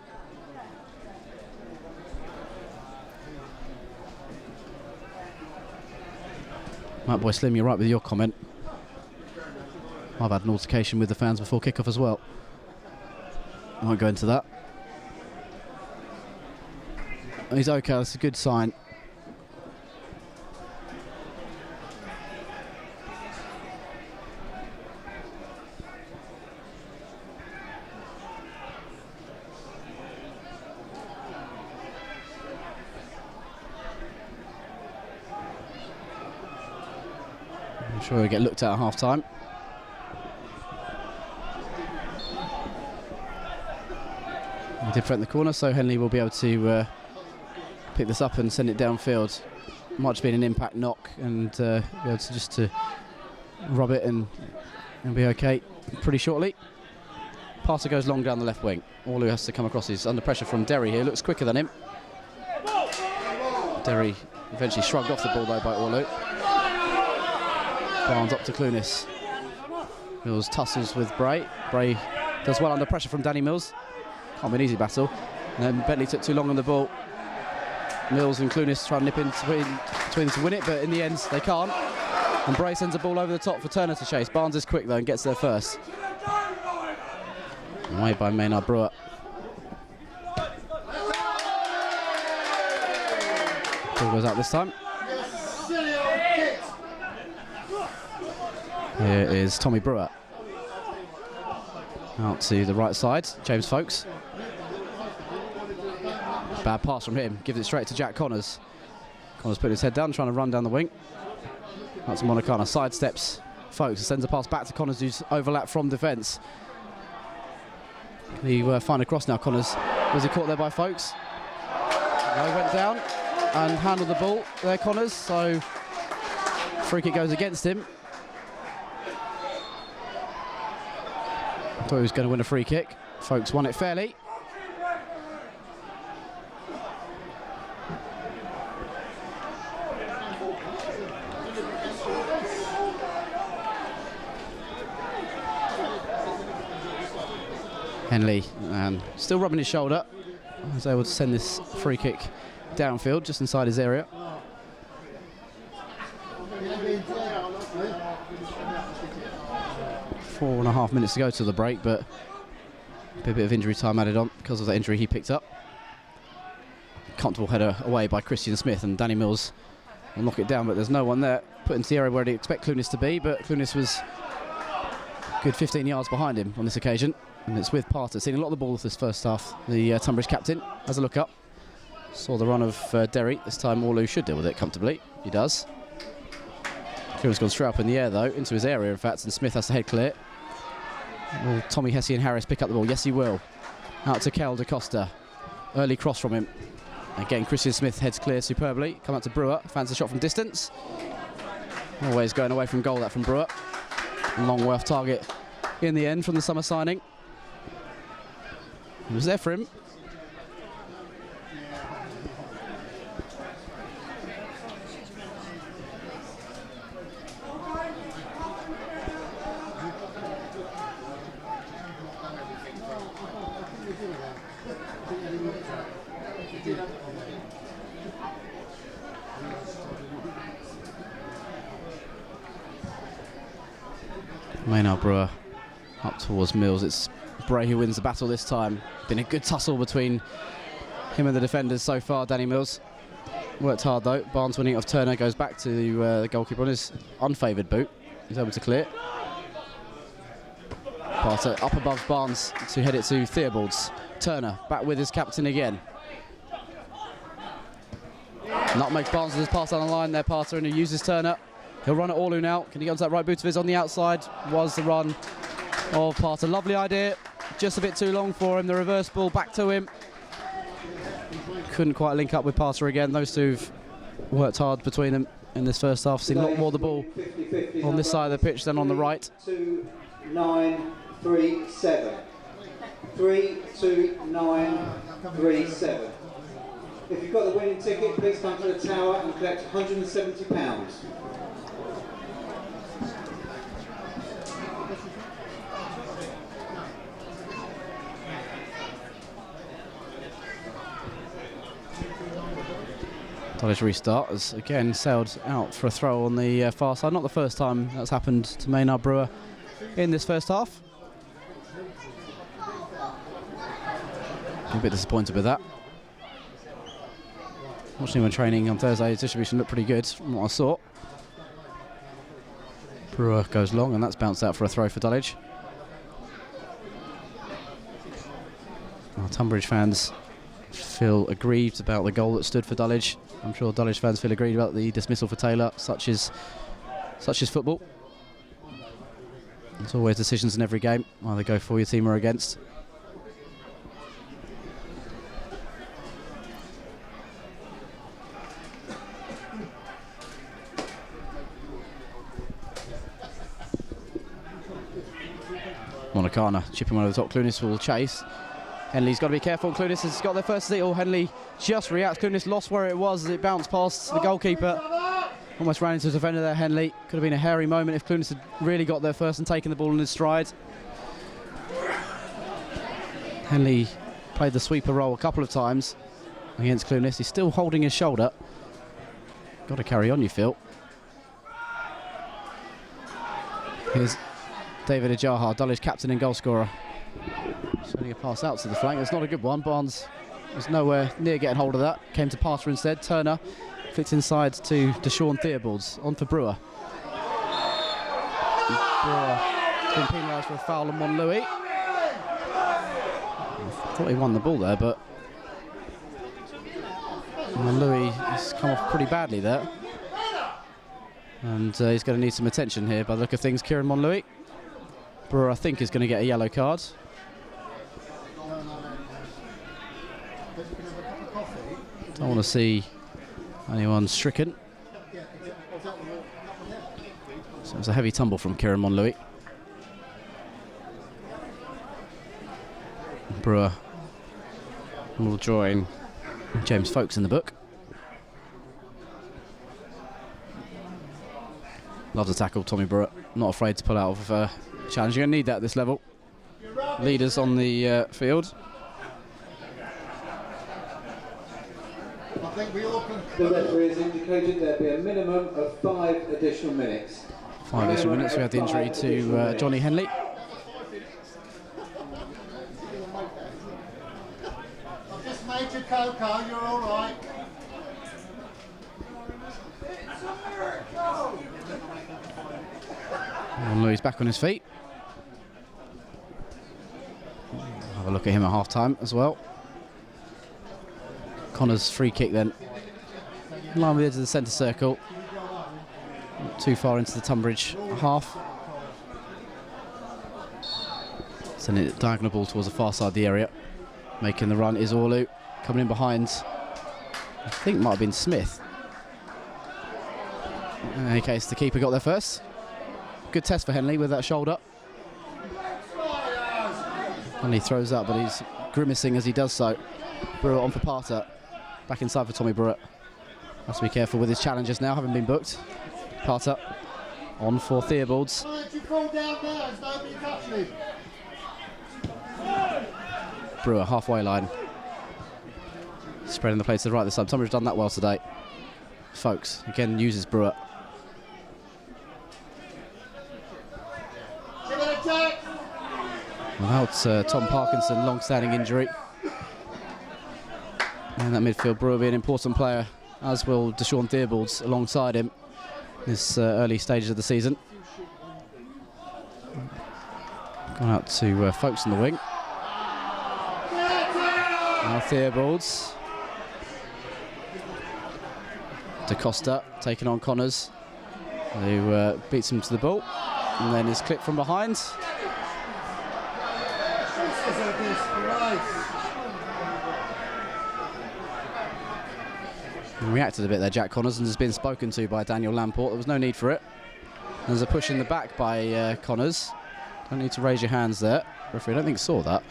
Right, boy Slim, you're right with your comment. I've had an altercation with the fans before kickoff as well. I won't go into that. He's okay, that's a good sign. I'm sure he'll get looked at half time. He did front the corner, so Henley will be able to pick this up and send it downfield. Might have been an impact knock, and be able to just to rub it and be okay pretty shortly. Passer goes long down the left wing. All who has to come across is under pressure from Derry here. Looks quicker than him. Derry eventually shrugged off the ball though by Orlu. Barnes up to Clunis. Mills tussles with Bray. Bray does well under pressure from Danny Mills. Can't be an easy battle. And then Bentley took too long on the ball. Mills and Clunis try to nip in between to win it, but in the end they can't. And Bray sends a ball over the top for Turner to chase. Barnes is quick though and gets there first. Away by Maynard Brewer. Ball goes out this time. Here is Tommy Brewer. Out to the right side, James Folkes. Bad pass from him, gives it straight to Jack Connors. Connors putting his head down, trying to run down the wing. Out to Monacana, sidesteps Folkes, sends a pass back to Connors, who's overlapped from defence. Can he find a cross now, Connors? Was he caught there by Folkes? No, he went down and handled the ball there, Connors, so free kick goes against him. Thought he was going to win a free kick. Folkes won it fairly. Henley, still rubbing his shoulder, was able to send this free kick downfield, just inside his area. Four and a half minutes to go to the break, but a bit of injury time added on because of that injury he picked up. Comfortable header away by Christian Smith, and Danny Mills will knock it down, but there's no one there. Put into the area where he'd expect Clunis to be, but Clunis was a good 15 yards behind him on this occasion. And it's with Parter. Seen a lot of the ball this first half. The Tunbridge captain has a look up. Saw the run of Derry. This time Orlu should deal with it comfortably. He does. Clunis gone straight up in the air though, into his area in fact, and Smith has to head clear. Will Tommy, Hesse and Harris pick up the ball? Yes, he will. Out to Kel da Costa. Early cross from him. Again, Christian Smith heads clear superbly. Come out to Brewer. Fancy shot from distance. Always going away from goal, that from Brewer. Long worth target in the end from the summer signing. It was there for him. Maynard Brewer up towards Mills. It's Bray who wins the battle this time. Been a good tussle between him and the defenders so far, Danny Mills. Worked hard though. Barnes winning it off Turner, goes back to the goalkeeper on his unfavoured boot. He's able to clear. Parter up above Barnes to head it to Theobalds. Turner back with his captain again. Nutmegs Barnes with his pass down the line there, Parter, and he uses Turner. He'll run at Orlu now. Can he get onto that right boot of his on the outside? Was the run of Parter. Lovely idea. Just a bit too long for him. The reverse ball back to him. Couldn't quite link up with Parter again. Those two've worked hard between them in this first half. Seen a lot more of the ball on this side of the pitch than on the right. 3-2-9-3-7. 3-2-9-3-7. If you've got the winning ticket, please come to the tower and collect £170. Dulwich restart has again sailed out for a throw on the far side. Not the first time that's happened to Maynard Brewer in this first half. A bit disappointed with that. Watching him when training on Thursday, his distribution looked pretty good from what I saw. Brewer goes long and that's bounced out for a throw for Dulwich. Well, Tunbridge fans feel aggrieved about the goal that stood for Dulwich. I'm sure Dulwich fans feel aggrieved about the dismissal for Taylor. Such is football. There's always decisions in every game, either go for your team or against. Monacana chipping one over the top. Clunis will chase. Henley's got to be careful. Clunis has got their first steal. Henley just reacts. Clunis lost where it was as it bounced past the goalkeeper. Almost ran into the defender there, Henley. Could have been a hairy moment if Clunis had really got there first and taken the ball in his stride. Henley played the sweeper role a couple of times against Clunis. He's still holding his shoulder. Got to carry on, you feel. Here's David Ajaha, Dulwich captain and goal scorer. Sending a pass out to the flank. It's not a good one. Barnes was nowhere near getting hold of that. Came to Parter instead. Turner flicks inside to Deshaun Theobalds. On for Brewer. Brewer has been penalised for a foul on Monlouis. I thought he won the ball there, but Monlouis has come off pretty badly there. And he's going to need some attention here by the look of things. Kieran Monlouis. Brewer, I think, is going to get a yellow card. Don't want to see anyone stricken. So it was a heavy tumble from Kieran Monlouis. Brewer will join James Folkes in the book. Loves a tackle, Tommy Brewer. Not afraid to pull out of a challenge. You're going to need that at this level. Leaders on the field. The referee has indicated there'll be a minimum of 5 additional minutes. 5 additional minutes. We had the injury to Johnny Henley. I've just made your cocoa, you're all right. And Louis back on his feet. Have a look at him at half-time as well. Connor's free kick then. In line with the edge of the centre circle. Not too far into the Tunbridge half. Sending it diagonal ball towards the far side of the area. Making the run is Orlu. Coming in behind, I think might have been Smith. In any case, the keeper got there first. Good test for Henley with that shoulder. And he throws up, but he's grimacing as he does so. Brewer on for Parter. Back inside for Tommy Brewer. Has to be careful with his challenges now, having been booked. Parter on for Theobalds. Brewer halfway line. Spreading the play to the right this time. Tunbridge done that well today. Folks again uses Brewer. Without Tom Parkinson, long-standing injury. And that midfield, Brewer be an important player, as will Deshaun Theobalds alongside him this early stages of the season. Gone out to Folks in the wing. Now Theobalds. Da Costa taking on Connors, who beats him to the ball, and then is clipped from behind. He reacted a bit there, Jack Connors, and has been spoken to by Daniel Lamport. There was no need for it. There's a push in the back by Connors. Don't need to raise your hands there. Referee, I don't think saw that.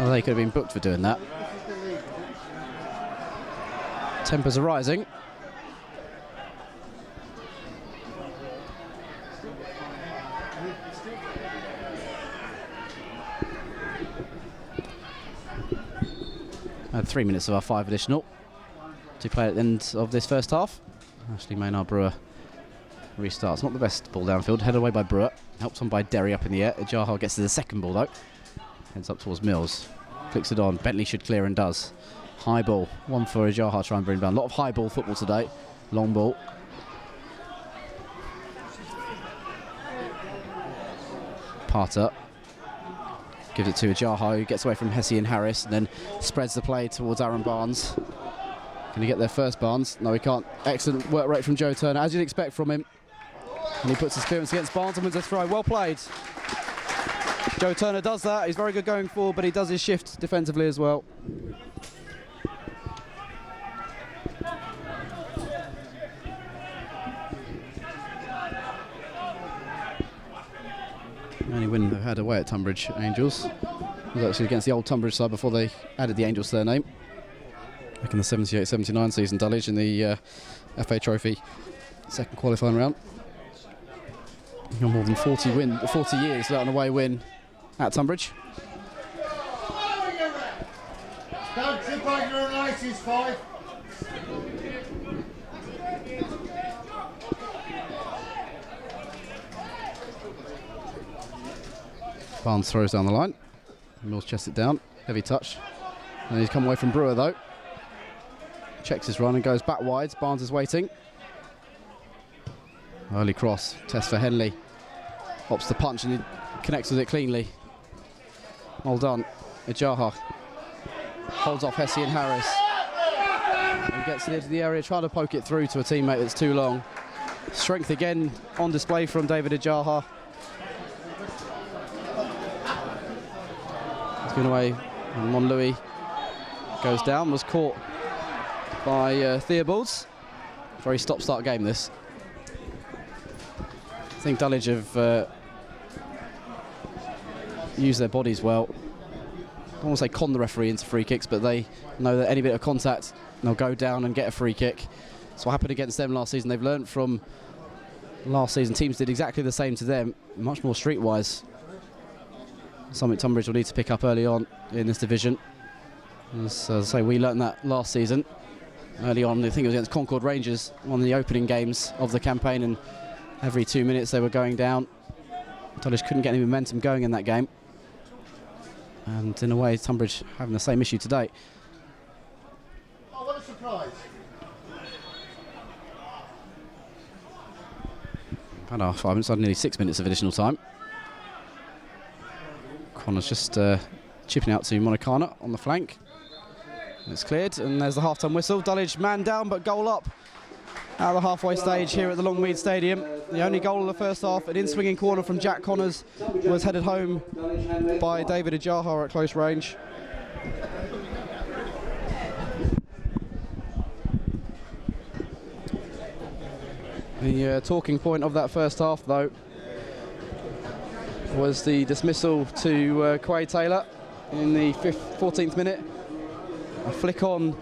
Well, they could have been booked for doing that. Tempers are rising. Had 3 minutes of our 5 additional to play at the end of this first half. Ashley Maynard Brewer restarts. Not the best ball downfield. Headed away by Brewer. Helped on by Derry up in the air. Jaha gets to the second ball though. Heads up towards Mills. Flicks it on. Bentley should clear and does. High ball. One for Jaha trying to bring down. A lot of high ball football today. Long ball. Parter gives it to Jaha, who gets away from Hesse and Harris and then spreads the play towards Aaron Barnes. Can he get there first, Barnes? No, he can't. Excellent work rate from Joe Turner, as you'd expect from him. And he puts his clearance against Barnes and wins a throw. Well played. Joe Turner does that. He's very good going forward, but he does his shift defensively as well. The only win they've had away at Tonbridge Angels was actually against the old Tonbridge side before they added the Angels to their name. Back in the 78-79 season, Dulwich in the FA Trophy second qualifying round. Not more than 40 years without an away win at Tunbridge. Don't trip over your laces, 5. Barnes throws down the line. Mills chests it down. Heavy touch. And he's come away from Brewer though. Checks his run and goes back wide. Barnes is waiting. Early cross. Test for Henley. Hops the punch and he connects with it cleanly. Well done. Ijaha holds off Hesse and Harris. And gets it into the area, trying to poke it through to a teammate that's too long. Strength again on display from David Ijaha. He's going away. And Monlouis goes down, was caught by Theobalds. Very stop-start game this. I think Dulwich have used their bodies well. I don't want to say con the referee into free kicks, but they know that any bit of contact, they'll go down and get a free kick. That's what happened against them last season. They've learned from last season. Teams did exactly the same to them, much more streetwise. Something Tunbridge will need to pick up early on in this division. As I say, we learned that last season. Early on, I think it was against Concord Rangers, one of the opening games of the campaign, and every 2 minutes they were going down. Dulwich couldn't get any momentum going in that game. And in a way, Tunbridge having the same issue today. Oh, what a surprise. And 5 minutes, nearly 6 minutes of additional time. Connors just chipping out to Monicana on the flank. It's cleared, and there's the half-time whistle. Dulwich man down, but goal up out of the halfway stage here at the Longmead Stadium. The only goal of the first half, an in-swinging corner from Jack Connors, was headed home by David Ajaha at close range. The talking point of that first half, though, was the dismissal to Quay Taylor in the 14th minute. A flick on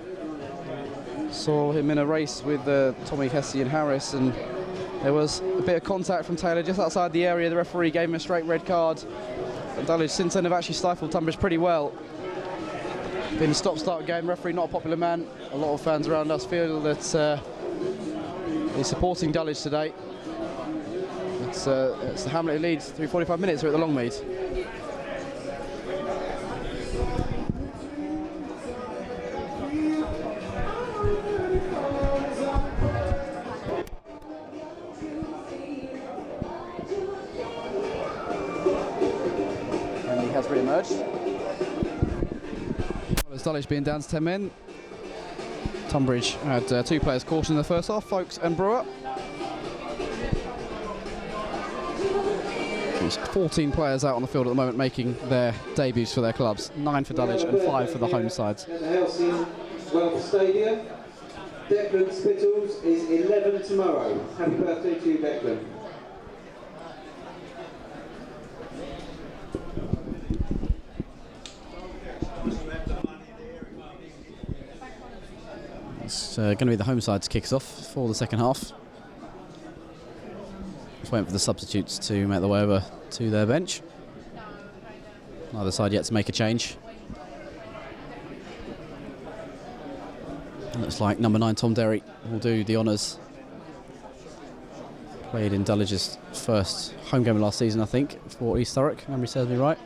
saw him in a race with Tommy Hesse and Harris, and there was a bit of contact from Taylor just outside the area. The referee gave him a straight red card. And Dulwich since then have actually stifled Tunbridge pretty well. Been a stop-start game. Referee not a popular man. A lot of fans around us feel that he's supporting Dulwich today. It's the Hamlet who leads through 45 minutes here at the Longmead. And he has re-emerged. Well, as Dulwich being down to 10 men, Tonbridge had 2 players cautioned in the first half, Folkes and Brewer. There's 14 players out on the field at the moment making their debuts for their clubs. 9 for Dulwich and 5 for the home sides. At the Helsing Wells Stadium, Declan Spittles is 11 tomorrow. Happy birthday to you, Declan. It's going to be the home side to kick us off for the second half. Just waiting for the substitutes to make their way over to their bench. Neither side yet to make a change. Looks like number 9 Tom Derry will do the honours. Played in Dulwich's first home game of last season, I think, for East Thurrock, memory serves me right.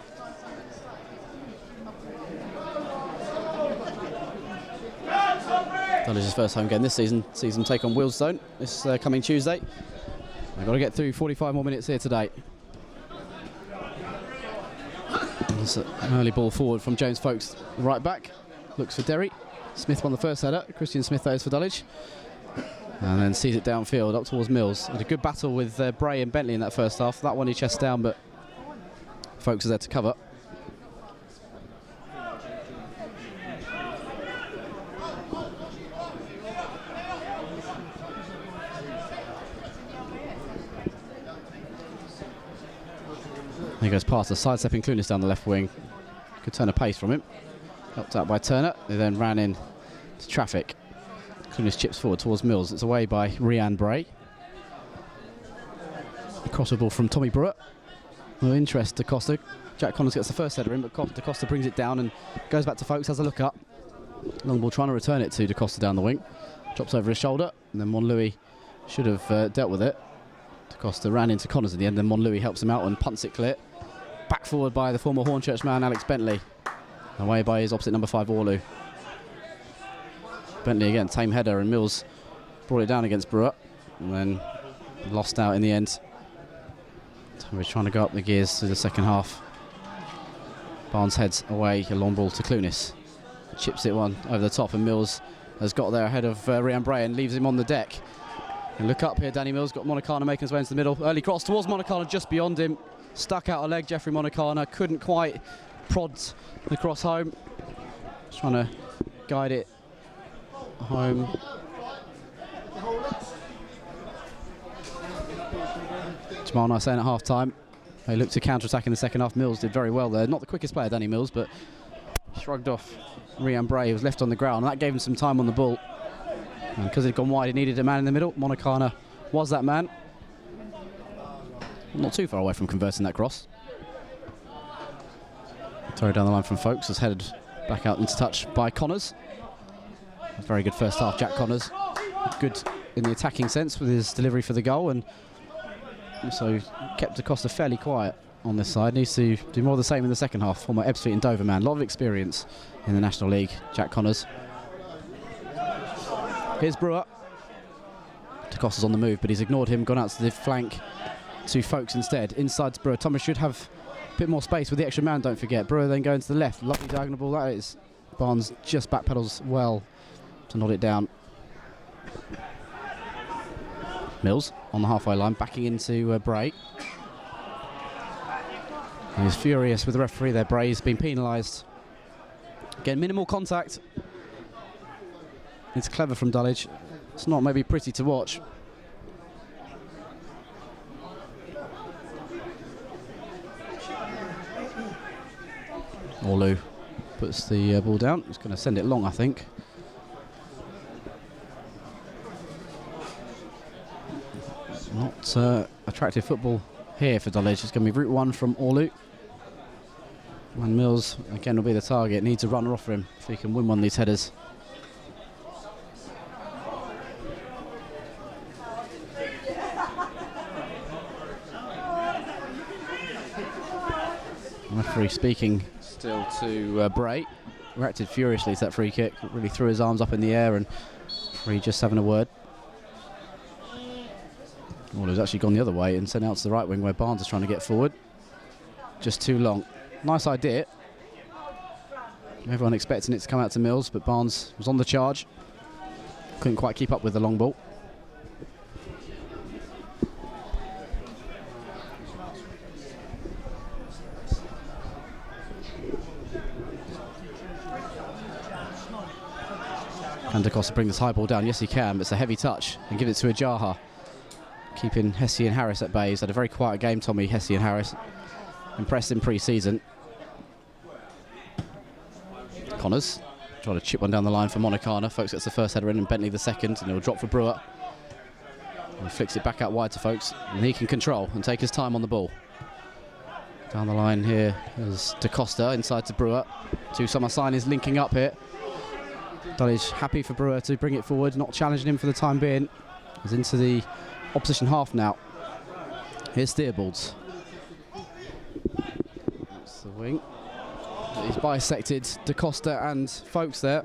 Dulwich's first home game this season take on Wealdstone this coming Tuesday. We've got to get through 45 more minutes here today. There's an early ball forward from James Folkes, the right back. Looks for Derry. Smith won the first header. Christian Smith, that is, for Dulwich. And then sees it downfield up towards Mills. Had a good battle with Bray and Bentley in that first half. That one he chests down, but Folkes is there to cover. He goes past the sidestepping Clunis down the left wing. Good turn of pace from him. Helped out by Turner. They then ran in to traffic. Clunis chips forward towards Mills. It's away by Rhiann Bray. A crossover ball from Tommy Brewer. No interest to Costa. Jack Connors gets the first header in, but Da Costa brings it down and goes back to Folkes, has a look up. Long ball trying to return it to Da Costa down the wing. Drops over his shoulder, and then Monlouis should have dealt with it. Da Costa ran into Connors at the end, then Monlouis helps him out and punts it clear. Back forward by the former Hornchurch man, Alex Bentley. Away by his opposite number 5, Orlu. Bentley again, tame header, and Mills brought it down against Brewer, and then lost out in the end. We're trying to go up the gears through the second half. Barnes heads away, a long ball to Clunis. Chips it one over the top, and Mills has got there ahead of Rhiann Bray and leaves him on the deck. And look up here, Danny Mills got Monicana making his way into the middle. Early cross towards Monicana, just beyond him. Stuck out a leg, Jeffrey Monicana. Couldn't quite prod the cross home. Just trying to guide it home. Jamal Nice saying at half time. They looked to counter-attack in the second half. Mills did very well there. Not the quickest player, Danny Mills, but shrugged off Rhiann Bray, who was left on the ground. And that gave him some time on the ball. And because it had gone wide, he needed a man in the middle. Monicana was that man. Not too far away from converting that cross. Throw down the line from Folkes, was headed back out into touch by Connors. A very good first half, Jack Connors. Good in the attacking sense with his delivery for the goal, and also kept Da Costa fairly quiet on this side. Needs to do more of the same in the second half. Former Ebbsfleet and Dover man. A lot of experience in the National League, Jack Connors. Here's Brewer. DeCosta's on the move, but he's ignored him, gone out to the flank to Folkes instead. Inside to Brewer. Tunbridge should have a bit more space with the extra man, don't forget. Brewer then going to the left. Lovely diagonal ball that is. Barnes just backpedals well to nod it down. Mills on the halfway line, backing into Bray. He's furious with the referee there. Bray's been penalised. Again, minimal contact. It's clever from Dulwich. It's not maybe pretty to watch. Orlu puts the ball down. He's going to send it long, I think. Not attractive football here for Dulwich. It's going to be route one from Orlu. And Mills, again, will be the target. Needs a runner off for him if he can win one of these headers. Referee speaking still to Bray. Reacted furiously to that free kick. Really threw his arms up in the air, and referee just having a word. Orlu's actually gone the other way and sent out to the right wing where Barnes is trying to get forward. Just too long. Nice idea. Everyone expecting it to come out to Mills, but Barnes was on the charge. Couldn't quite keep up with the long ball. Can DeCosta bring this high ball down? Yes, he can, but it's a heavy touch. And give it to Ajaha. Keeping Hesse and Harris at bay. He's had a very quiet game, Tommy Hesse and Harris. Impressed in pre-season. Connors trying to chip one down the line for Monicana. Folkes gets the first header in and Bentley the second, and he'll drop for Brewer. And he flicks it back out wide to Folkes, and he can control and take his time on the ball. Down the line here is DeCosta inside to Brewer. Two summer signings linking up here. Dulwich happy for Brewer to bring it forward, not challenging him for the time being. He's into the opposition half now. Here's Theobalds. That's the wing. He's bisected DeCosta and Folkes there.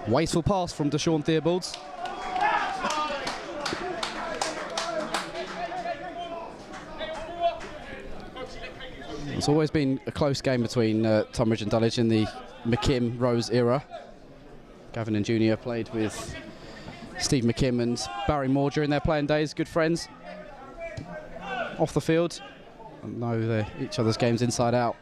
Wasteful pass from Deshaun Theobalds. It's always been a close game between Tonbridge and Dulwich in the McKim-Rose era. Gavin and Junior played with Steve McKim and Barry Moore during their playing days, good friends. Off the field, know each other's games inside out.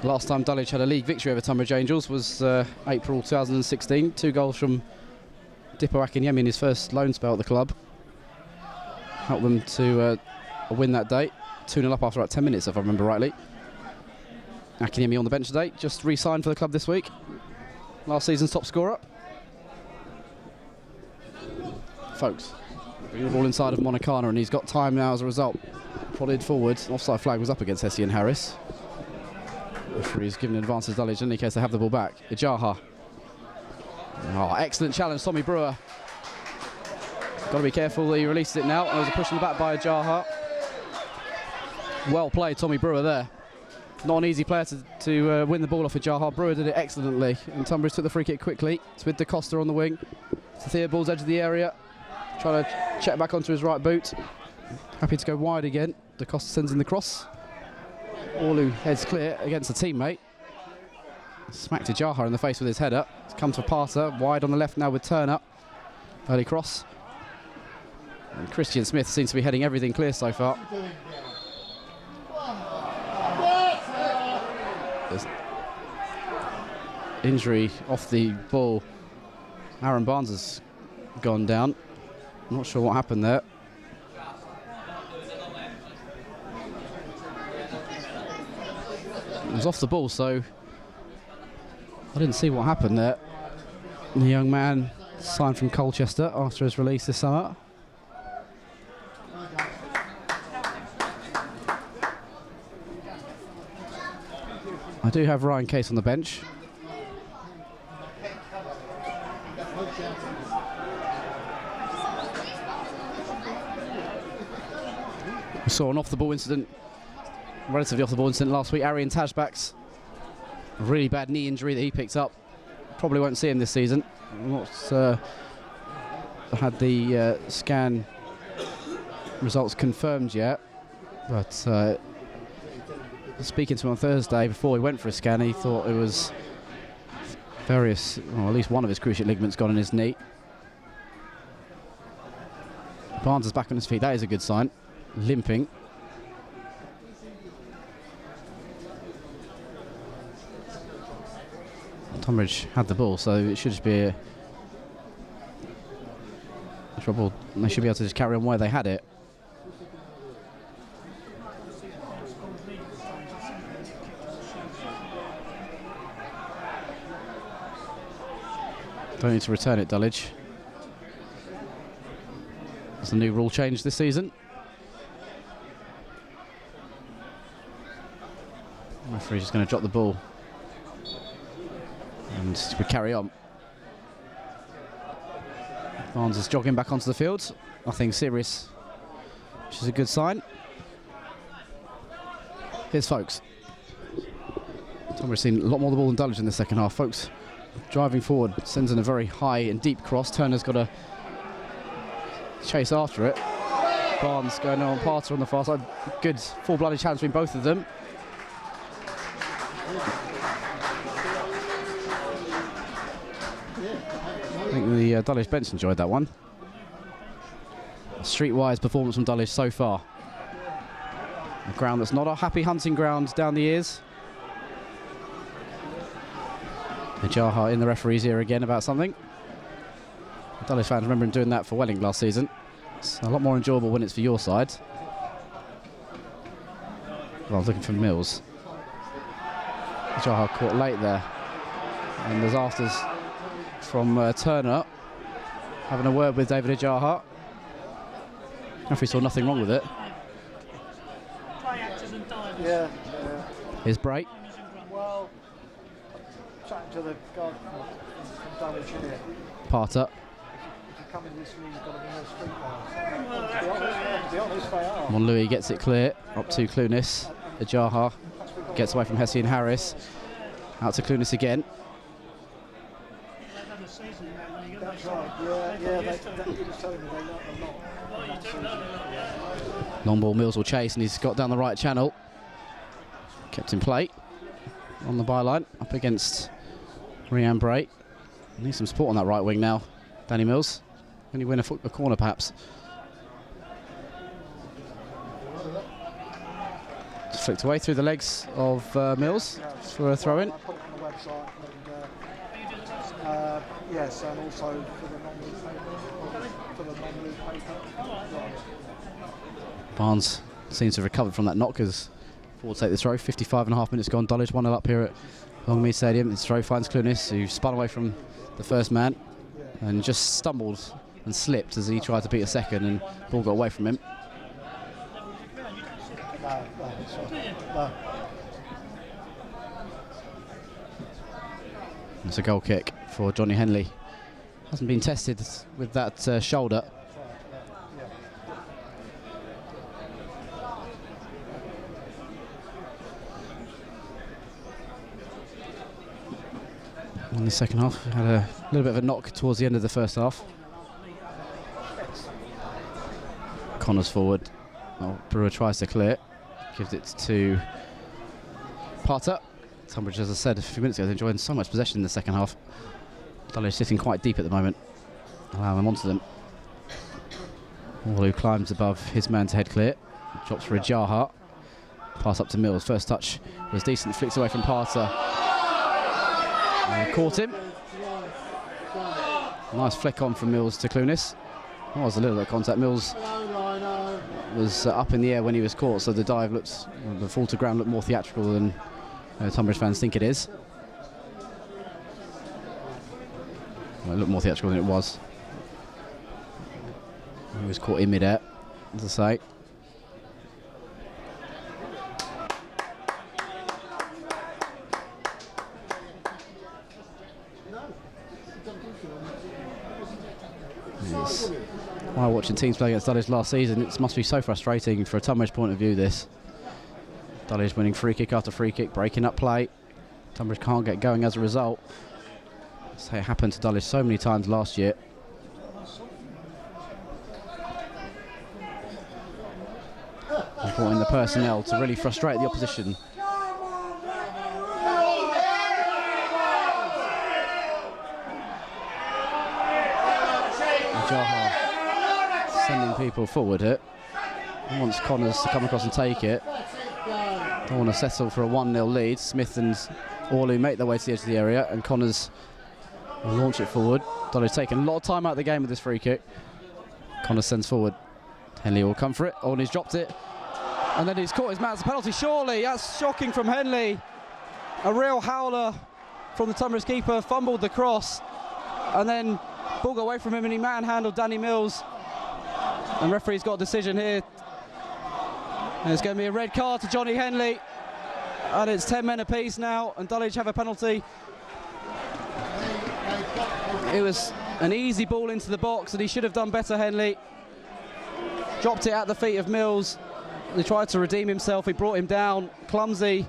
Last time Dulwich had a league victory over Tonbridge Angels was April 2016. 2 goals from Dipo Akinyemi in his first loan spell at the club. Helped them to a win that day. 2-0 up after about 10 minutes, if I remember rightly. Akinyemi on the bench today, just re-signed for the club this week. Last season's top scorer. Folkes bring the ball inside of Monicana, and he's got time now as a result. Prodded forward, offside flag was up against Hesse and Harris. Referee's given advance to Dulwich, in any case they have the ball back. Ajaha. Oh, excellent challenge, Tommy Brewer. Got to be careful that he releases it now. There's a push in the back by Ajaha. Well played, Tommy Brewer there. Not an easy player to win the ball off Ajaha. Brewer did it excellently, and Tunbridge took the free kick quickly. It's with DeCosta on the wing. To Theobald's edge of the area. Trying to check back onto his right boot. Happy to go wide again. DeCosta sends in the cross. Orlu heads clear against a teammate. Smacked Ajaha in the face with his header. It's come to Parter, wide on the left now with Turner. Early cross. And Christian Smith seems to be heading everything clear so far. There's injury off the ball. Aaron Barnes has gone down. Not sure what happened there. It was off the ball, so I didn't see what happened there. The young man signed from Colchester after his release this summer. I do have Ryan Case on the bench. We saw an off-the-ball incident, relatively off-the-ball incident last week. Arian Tajbak's a really bad knee injury that he picked up. Probably won't see him this season. Not had the scan results confirmed yet, but speaking to him on Thursday before he went for a scan, he thought it was various, or at least one of his cruciate ligaments gone in his knee. Barnes is back on his feet. That is a good sign. Limping. Tonbridge had the ball, so it should just be a trouble. They should be able to just carry on where they had it. Don't need to return it, Dulwich. There's a new rule change this season. The referee's just going to drop the ball. And we carry on. Barnes is jogging back onto the field. Nothing serious, which is a good sign. Here's Folks. Tonbridge seen a lot more of the ball than Dulwich in the second half. Folks driving forward, sends in a very high and deep cross. Turner's got to chase after it. Barnes going on Parter on the far side. Good full-blooded challenge between both of them. I think the Dulwich bench enjoyed that one. A streetwise performance from Dulwich so far. A ground that's not a happy hunting ground down the years. Jaha in the referee's ear again about something. Dulwich fans remember him doing that for Welling last season. It's a lot more enjoyable when it's for your side. Well, I was looking for Mills. Jaha caught late there. And there's afters from Turner having a word with David Ajaha. Referee saw nothing wrong with it. Yeah. Here's Bray. Well, chatting to the guy from Dulwich here. Parter. If you come in this league, you've got to be no streetwise. To be honest, they are. Monlouis gets it clear. Up to Clunis. Ajaha gets away from Hesse and Harris. Out to Clunis again. That's right. Yeah. He was telling me they learnt a lot in that season. Long ball, Mills will chase, and he's got down the right channel. Kept in play on the byline, up against Rhian Bray. Needs some support on that right wing now, Danny Mills. Can he win a corner, perhaps? Just flicked away through the legs of Mills for a throw-in. I put it on the website, and yes, and also for the non-league paper. Barnes seems to have recovered from that knock as forward take the throw. 55.5 minutes gone. Dulwich 1-0 up here at Longmead Stadium. This throw finds Clunis, who spun away from the first man and just stumbled and slipped as he tried to beat a second, and the ball got away from him. It's a goal kick for Johnny Henley. Hasn't been tested with that shoulder. In the second half, had a little bit of a knock towards the end of the first half. Connors forward. Oh, Brewer tries to clear it. Gives it to Parter. Tunbridge, as I said a few minutes ago, is enjoying so much possession in the second half. Dulwich sitting quite deep at the moment. Allow them onto them. Who climbs above his man to head clear. Drops for a Jaha. Pass up to Mills. First touch was decent. Flicks away from Parter. Caught him. Nice flick on from Mills to Clunis. That was a little bit of contact. Mills was up in the air when he was caught, so the dive looks, the fall to ground looked more theatrical than Tonbridge fans think it is. Well, it looked more theatrical than it was. He was caught in mid-air, as I say. While watching teams play against Dulwich last season, it must be so frustrating for a Tunbridge point of view, this. Dulwich winning free kick after free kick, breaking up play. Tunbridge can't get going as a result. So it happened to Dulwich so many times last year. They brought in the personnel to really frustrate the opposition. Jaha sending people forward here. He wants Connors to come across and take it. Don't want to settle for a 1-0 lead. Smith and Orlu make their way to the edge of the area, and Connors will launch it forward. Dulwich taking a lot of time out of the game with this free kick. Connors sends forward. Henley will come for it. Orlu's dropped it. And then he's caught his man. It's a penalty, surely. That's shocking from Henley. A real howler from the Tunbridge keeper. Fumbled the cross. And then ball got away from him and he manhandled Danny Mills. And referee's got a decision here. And it's going to be a red card to Johnny Henley. And it's 10 men apiece now. And Dulwich have a penalty. It was an easy ball into the box and he should have done better, Henley. Dropped it at the feet of Mills. He tried to redeem himself, he brought him down, clumsy.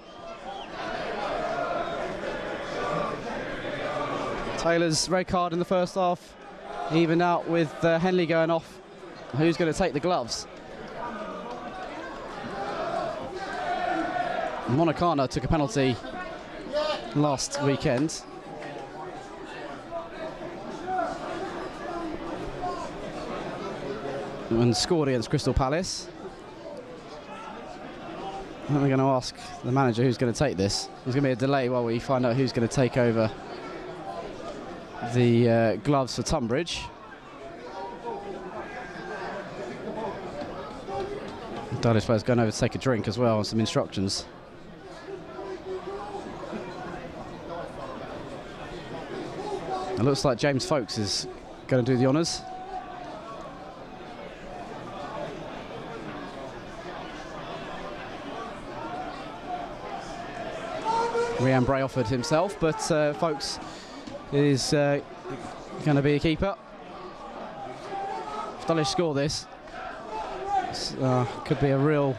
Taylor's red card in the first half, even out with Henley going off. Who's going to take the gloves? Monacana took a penalty last weekend. And scored against Crystal Palace. And we're going to ask the manager who's going to take this. There's going to be a delay while we find out who's going to take over the gloves for Tonbridge. Dulwich player's going over to take a drink as well and some instructions. It looks like James Folkes is going to do the honours. Rian Bray offered himself, but Folkes is going to be a keeper. If Dulwich score this, could be a real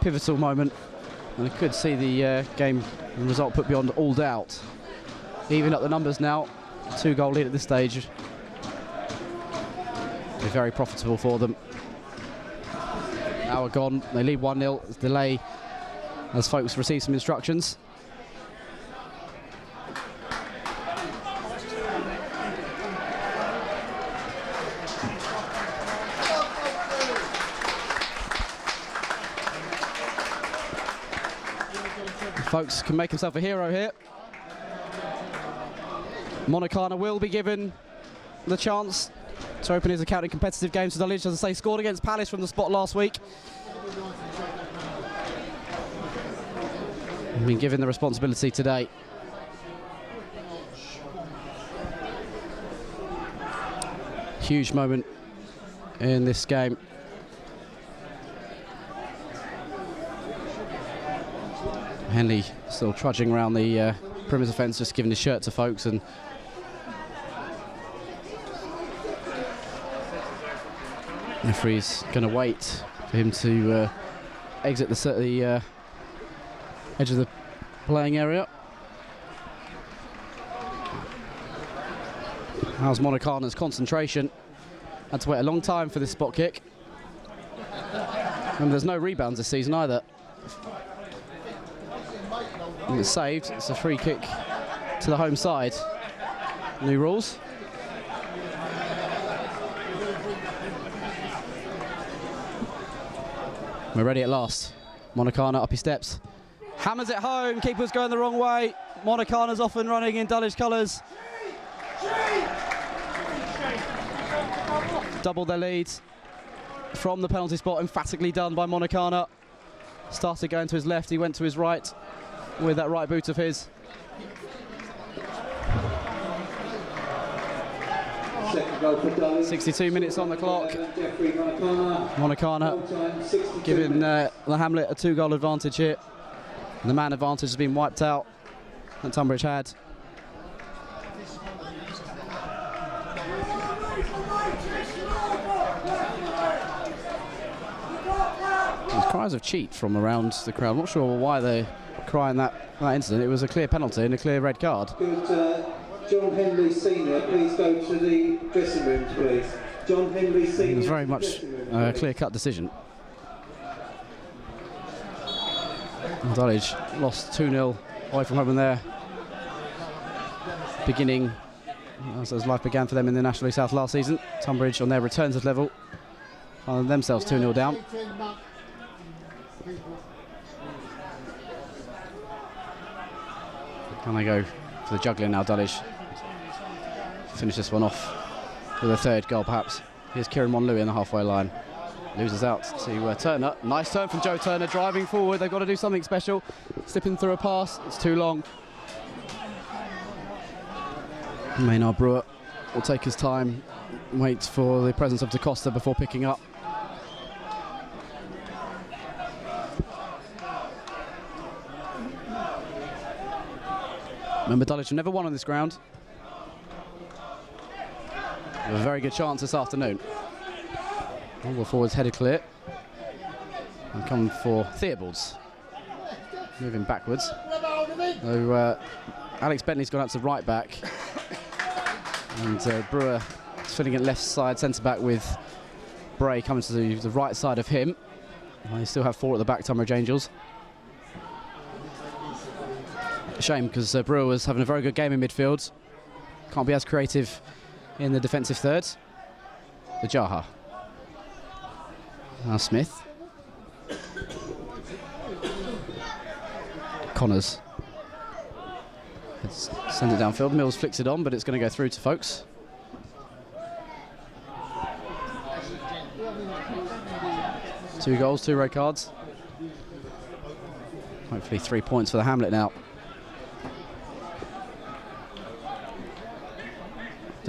pivotal moment, and it could see the game result put beyond all doubt. Even up the numbers now, 2-goal lead at this stage. Be very profitable for them. Hour gone, they lead 1-0. Delay as Folkes receive some instructions. Folkes can make himself a hero here. Monacana will be given the chance to open his account in competitive games for Dulwich. As I say, scored against Palace from the spot last week. Been given the responsibility today. Huge moment in this game. Henley still trudging around the perimeter fence, just giving his shirt to Folkes, and referee's going to wait for him to exit the edge of the playing area. How's Monacana's concentration? Had to wait a long time for this spot kick. And there's no rebounds this season either. And it's saved. It's a free kick to the home side. New rules. We're ready at last. Monacana up his steps. Hammers it home. Keeper's going the wrong way. Monacana's off and running in Dulwich colours. Double their lead from the penalty spot. Emphatically done by Monacana. Started going to his left. He went to his right with that right boot of his. Second goal for Dulwich. 62 minutes on the clock. Monacana giving the Hamlet a 2-goal advantage here. And the man advantage has been wiped out that Tunbridge had. There's cries of cheat from around the crowd. I'm not sure why they're crying that incident. It was a clear penalty and a clear red card. Good John Henley Senior, please go to the dressing rooms, please. John Henley Senior. It was very much a clear-cut decision. Dulwich lost 2-0 away from home there. Beginning as life began for them in the National League South last season. Tunbridge on their return to level finding themselves 2-0 down. Can they go for the juggling now, Dulwich? Finish this one off with a third goal, perhaps. Here's Kieran Monlouis in the halfway line. Loses out to Turner. Nice turn from Joe Turner, driving forward. They've got to do something special. Slipping through a pass. It's too long. Maynard Brewer will take his time, wait for the presence of DaCosta before picking up. Remember, Dulwich have never won on this ground. They have a very good chance this afternoon. All the forwards headed clear. And coming for Theobalds. Moving backwards. So, Alex Bentley's gone out to right back. And Brewer is filling it left side centre back with Bray coming to the right side of him. They still have 4 at the back, Tonbridge Angels. A shame because Brewer was having a very good game in midfield. Can't be as creative in the defensive third. The Jaha. Now Smith. Connors. Send it downfield. Mills flicks it on, but it's going to go through to Folks. Two goals, 2 red cards. Hopefully 3 points for the Hamlet now.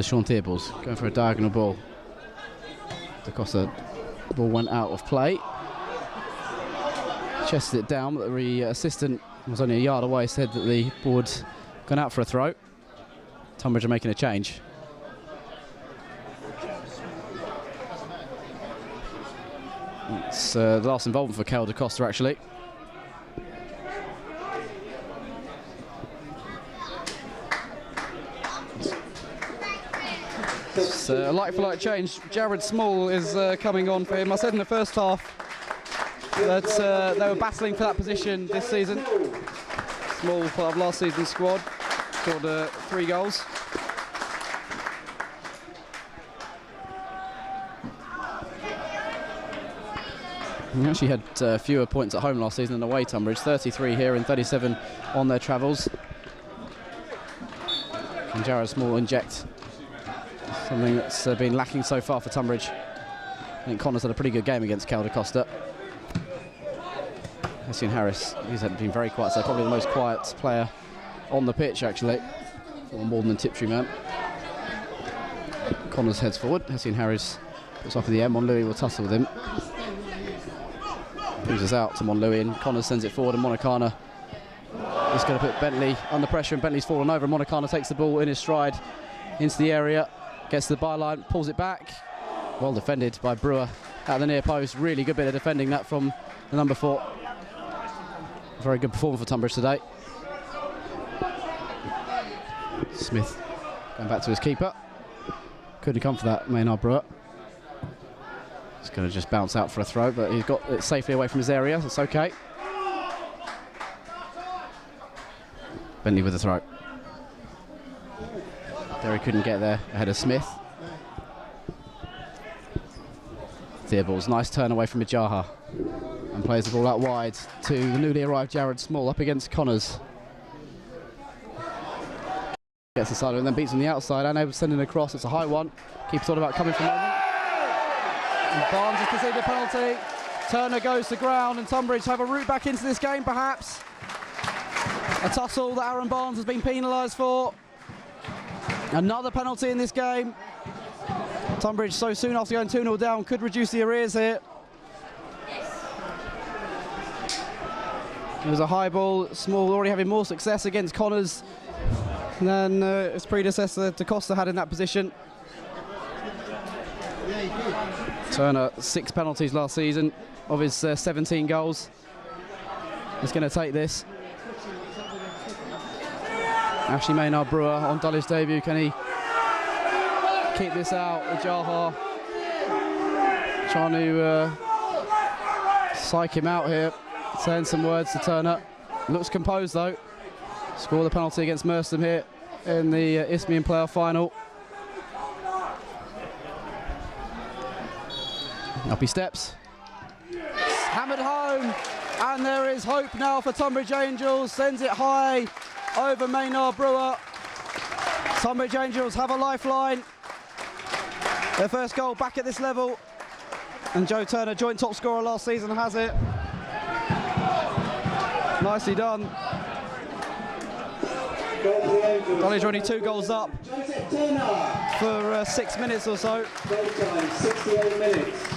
Sean Theobalds going for a diagonal ball. DaCosta, the ball went out of play. Chested it down, but the assistant was only a yard away, said that the ball had gone out for a throw. Tunbridge are making a change. It's the last involvement for Cal DaCosta, actually. It's a like-for-like change. Jared Small is coming on for him. I said in the first half that they were battling for that position this season. Small part of last season's squad, scored 3 goals. He actually had fewer points at home last season than away, Tunbridge. 33 here and 37 on their travels. Can Jared Small inject something that's been lacking so far for Tunbridge? I think Connors had a pretty good game against Cal DaCosta. Hessian Harris, he's been very quiet, so probably the most quiet player on the pitch, actually. Or more than a Tiptree man. Connors heads forward. Hessian Harris puts off at the end. Monlouis will tussle with him. Loses out to Monlouis, and Connors sends it forward, and Monacana is going to put Bentley under pressure, and Bentley's fallen over, and Monacana takes the ball in his stride into the area, gets to the byline, pulls it back. Well defended by Brewer at the near post. Really good bit of defending that from the number 4. Very good performance for Tunbridge today. Smith going back to his keeper. Couldn't come for that, Maynard Brewer. He's going to just bounce out for a throw, but he's got it safely away from his area. It's okay. Bentley with the throw. Derry couldn't get there ahead of Smith. Theobalds, nice turn away from Ijaha. And plays the ball out wide to the newly arrived Jared Small up against Connors. Gets the side and then beats on the outside. Unable to send it across. It's a high one. Keeps thought about coming from moment. And Barnes has conceded a penalty. Turner goes to ground, and Tunbridge have a route back into this game, perhaps. A tussle that Aaron Barnes has been penalised for. Another penalty in this game. Tunbridge, so soon after going 2-0 down, could reduce the arrears here. It was a high ball. Small already having more success against Connors than his predecessor DaCosta had in that position. Turner, 6 penalties last season of his 17 goals. He's going to take this. Ashley Maynard Brewer on Dulwich debut. Can he keep this out? Jaha trying to psych him out here, saying some words to Turner. Looks composed though. Score the penalty against Merstham here in the Isthmian playoff final. Up he steps. Hammered home, and there is hope now for Tonbridge Angels. Sends it high over Maynard Brewer. Tonbridge Angels have a lifeline. Their first goal back at this level. And Joe Turner, joint top scorer last season, has it. Nicely done. Dulwich are only 2 goals up for 6 minutes or so. 68 minutes.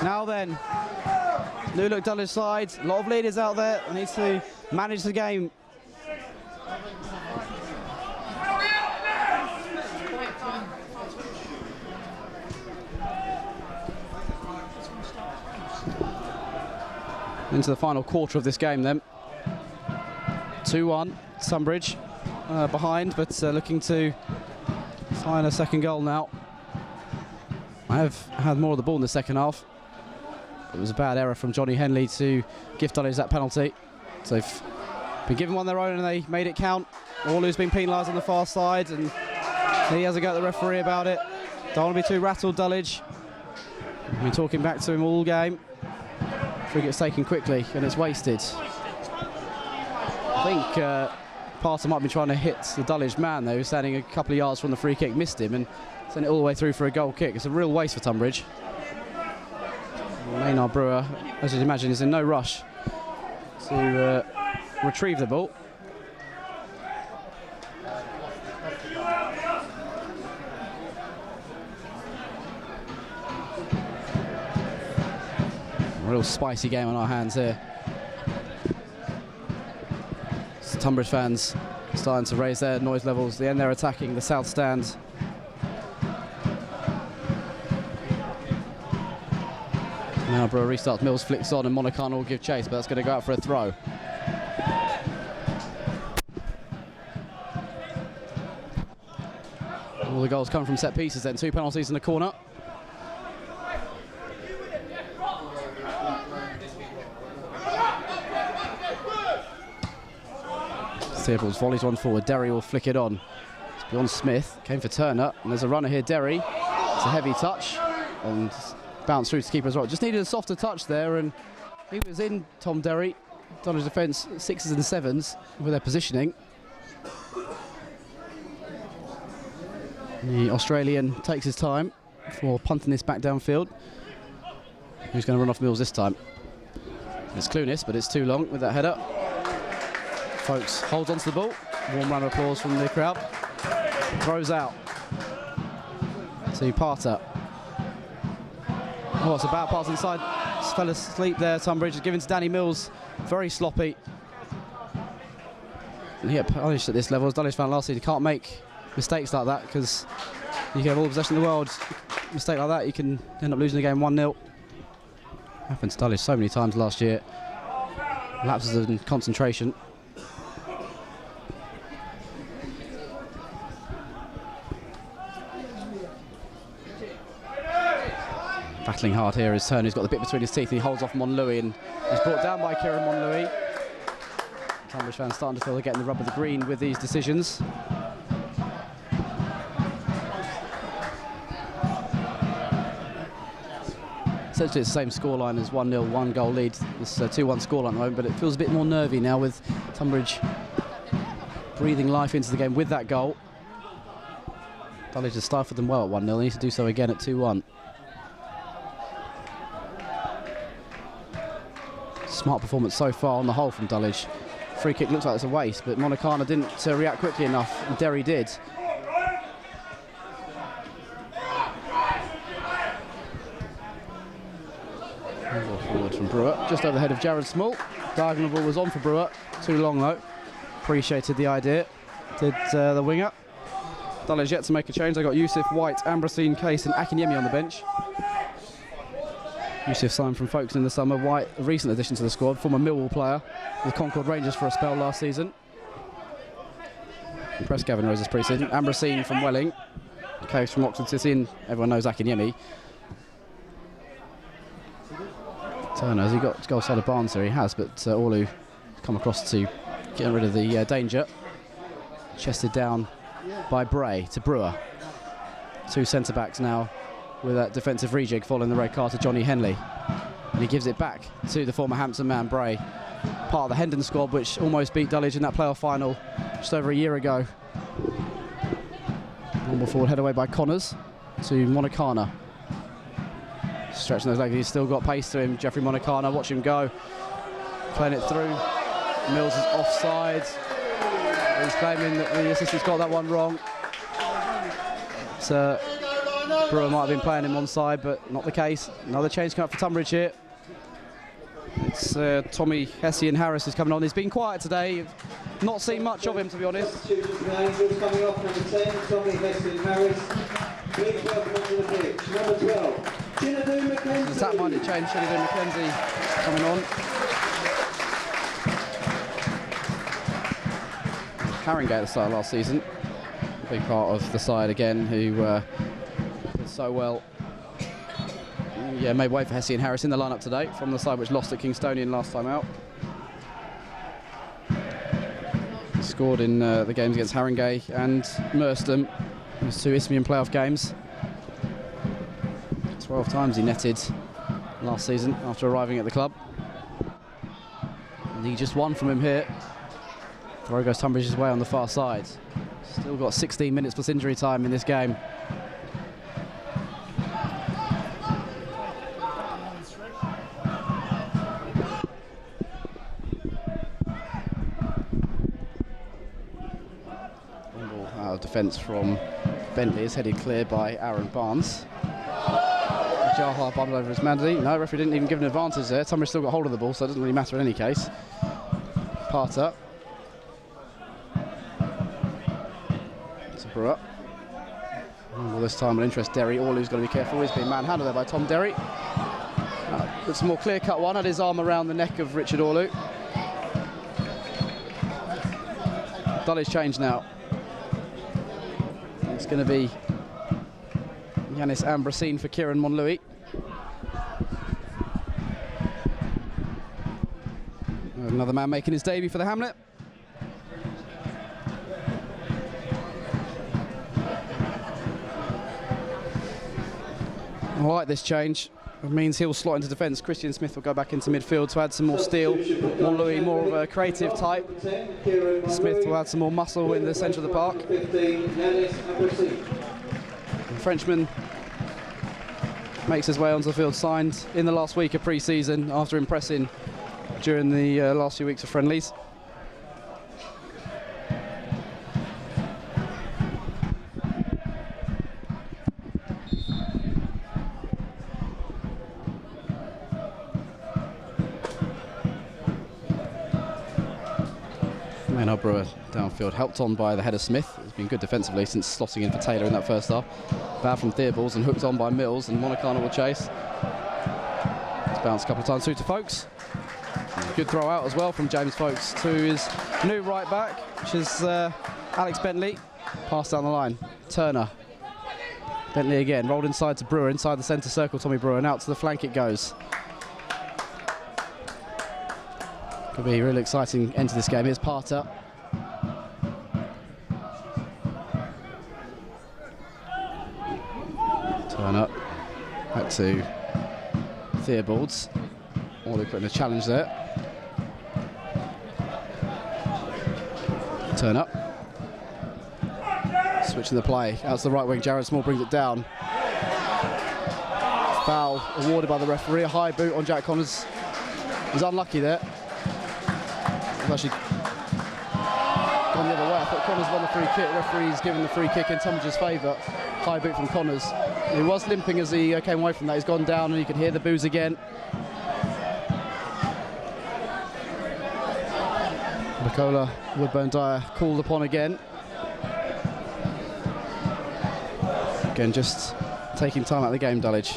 Now then, new look Dulwich side, a lot of leaders out there, needs to manage the game. Into the final quarter of this game then. 2-1, Tunbridge behind, but looking to find a second goal now. I have had more of the ball in the second half. It was a bad error from Johnny Henley to give Dulwich that penalty. So they've been given one of their own and they made it count. Orlu's been penalised on the far side and he has a go at the referee about it. Don't want to be too rattled, Dulwich. I've been talking back to him all game. Free kick's taken quickly and it's wasted. I think Parter might have been trying to hit the Dulwich man though, standing a couple of yards from the free kick, missed him and sent it all the way through for a goal kick. It's a real waste for Tunbridge. Maynard Brewer, as you'd imagine, is in no rush to retrieve the ball. A real spicy game on our hands here. Tunbridge fans starting to raise their noise levels. The end they're attacking the south stand. Now Brewer restarts, Mills flicks on and Monacana will give chase, but that's going to go out for a throw. All the goals come from set pieces then, 2 penalties in the corner. Theobald's volleys one forward, Derry will flick it on. It's beyond Smith, came for Turner, and there's a runner here, Derry. It's a heavy touch, and bounce through to keeper as well. Just needed a softer touch there, and he was in Tom Derry. Dulwich defence 6s and 7s with their positioning. The Australian takes his time for punting this back downfield. Who's going to run off Mills this time? It's Clunis, but it's too long with that header. Folks holds onto the ball. Warm round of applause from the crowd. Throws out to Parter. Oh, it's a bad pass inside. Just fell asleep there. Tunbridge is given to Danny Mills. Very sloppy. And he get punished at this level. As Dulwich found last season, you can't make mistakes like that because you can have all the possession in the world. Mistake like that, you can end up losing the game 1-0. Happened to Dulwich so many times last year. Lapses in concentration. Battling hard here is Turner, who's got the bit between his teeth. He holds off Monlouis and is brought down by Kieran Monlouis. Tunbridge fans starting to feel they're getting the rub of the green with these decisions. Essentially it's the same scoreline as 1-0, 1-goal lead. It's a 2-1 scoreline at the moment, but it feels a bit more nervy now with Tunbridge breathing life into the game with that goal. Dulwich has stifled them well at 1-0. They need to do so again at 2-1. Smart performance so far on the whole from Dulwich. Free kick looks like it's a waste, but Monacana didn't react quickly enough, and Derry did. Forward from Brewer, just over the head of Jared Small. Diagonal ball was on for Brewer, too long though. Appreciated the idea, did the winger. Dulwich yet to make a change. They got Yusuf, White, Ambrosine, Case and Akinyemi on the bench. Yusuf signed from Folkestone in the summer. White, a recent addition to the squad, former Millwall player with Concord Rangers for a spell last season. impressed Gavin Rose this pre-season. Ambrosine from Welling. Case from Oxford City, and everyone knows Akinyemi. Turner, has he got goal side of Barnes there? He has, but Orlu come across to get rid of the danger. Chested down by Bray to Brewer. Two centre-backs now with that defensive rejig following the red card to Johnny Henley. And he gives it back to the former Hampton man, Bray. Part of the Hendon squad, which almost beat Dulwich in that playoff final just over a year ago. Ball forward, head away by Connors to Monacana. Stretching those legs, he's still got pace to him. Jeffrey Monacana, watch him go. Playing it through. Mills is offside. He's claiming that the assistant's got that one wrong. So Brewer might have been playing him onside, but not the case. Another change coming up for Tunbridge here. It's Tommy Hesse and Harris who's coming on. He's been quiet today. Not seen much of him, to be honest. Angels coming off, number 10, Tommy Hesse and Harris. Big welcome onto the pitch. Number 12, Chinadu McKenzie. Attack-minded change, Chinadu McKenzie coming on. Haringey at the start of last season. Big part of the side again, who did so well. Yeah, made way for Hesse and Harris in the lineup today from the side which lost at Kingstonian last time out. He scored in the games against Haringey and Merstham. Those two Isthmian playoff games. 12 times he netted last season after arriving at the club. And he just won from him here. Throw goes Tunbridge's way on the far side. Still got 16 minutes plus injury time in this game. Ball out of defence from Bentley is headed clear by Aaron Barnes. Jaha bumbled over his Mandy. No, referee didn't even give an advantage there. Tunbridge still got hold of the ball, so it doesn't really matter in any case. Parter. To Brewer. Well, this time will interest Derry. Orlu's got to be careful. He's being manhandled there by Tom Derry. It's a more clear-cut one. Had his arm around the neck of Richard Orlu. Dulwich change now. It's going to be Yanis Ambrosine for Kieran Monlouis. Another man making his debut for the Hamlet. I like this change. It means he'll slot into defence. Christian Smith will go back into midfield to add some more steel. Monlouis more of a creative type. Smith will add some more muscle in the centre of the park. The Frenchman makes his way onto the field, signed in the last week of pre-season after impressing during the last few weeks of friendlies. Maynard Brewer downfield, helped on by the header Smith. He's been good defensively since slotting in for Taylor in that first half. Bad from Theobalds and hooked on by Mills, and Monacana will chase. It's bounced a couple of times through to Folkes. Good throw out as well from James Folkes to his new right back, which is Alex Bentley. Pass down the line. Turner. Bentley again, rolled inside to Brewer, inside the centre circle, Tommy Brewer, and out to the flank it goes. Could be a really exciting end to this game. Here's Parter. Turn up. Back to Theobalds. Or they put in a challenge there. Turn up. Switching the play. Out to the right wing. Jared Small brings it down. Foul awarded by the referee. A high boot on Jack Connors. He's unlucky there. Actually gone the other way. I thought Connors won the free kick. Referee's given the free kick in Tunbridge's favour. High boot from Connors. He was limping as he came away from that. He's gone down and you can hear the boos again. Nicola Woodburn-Dyer called upon again. Again, just taking time out of the game, Dulwich.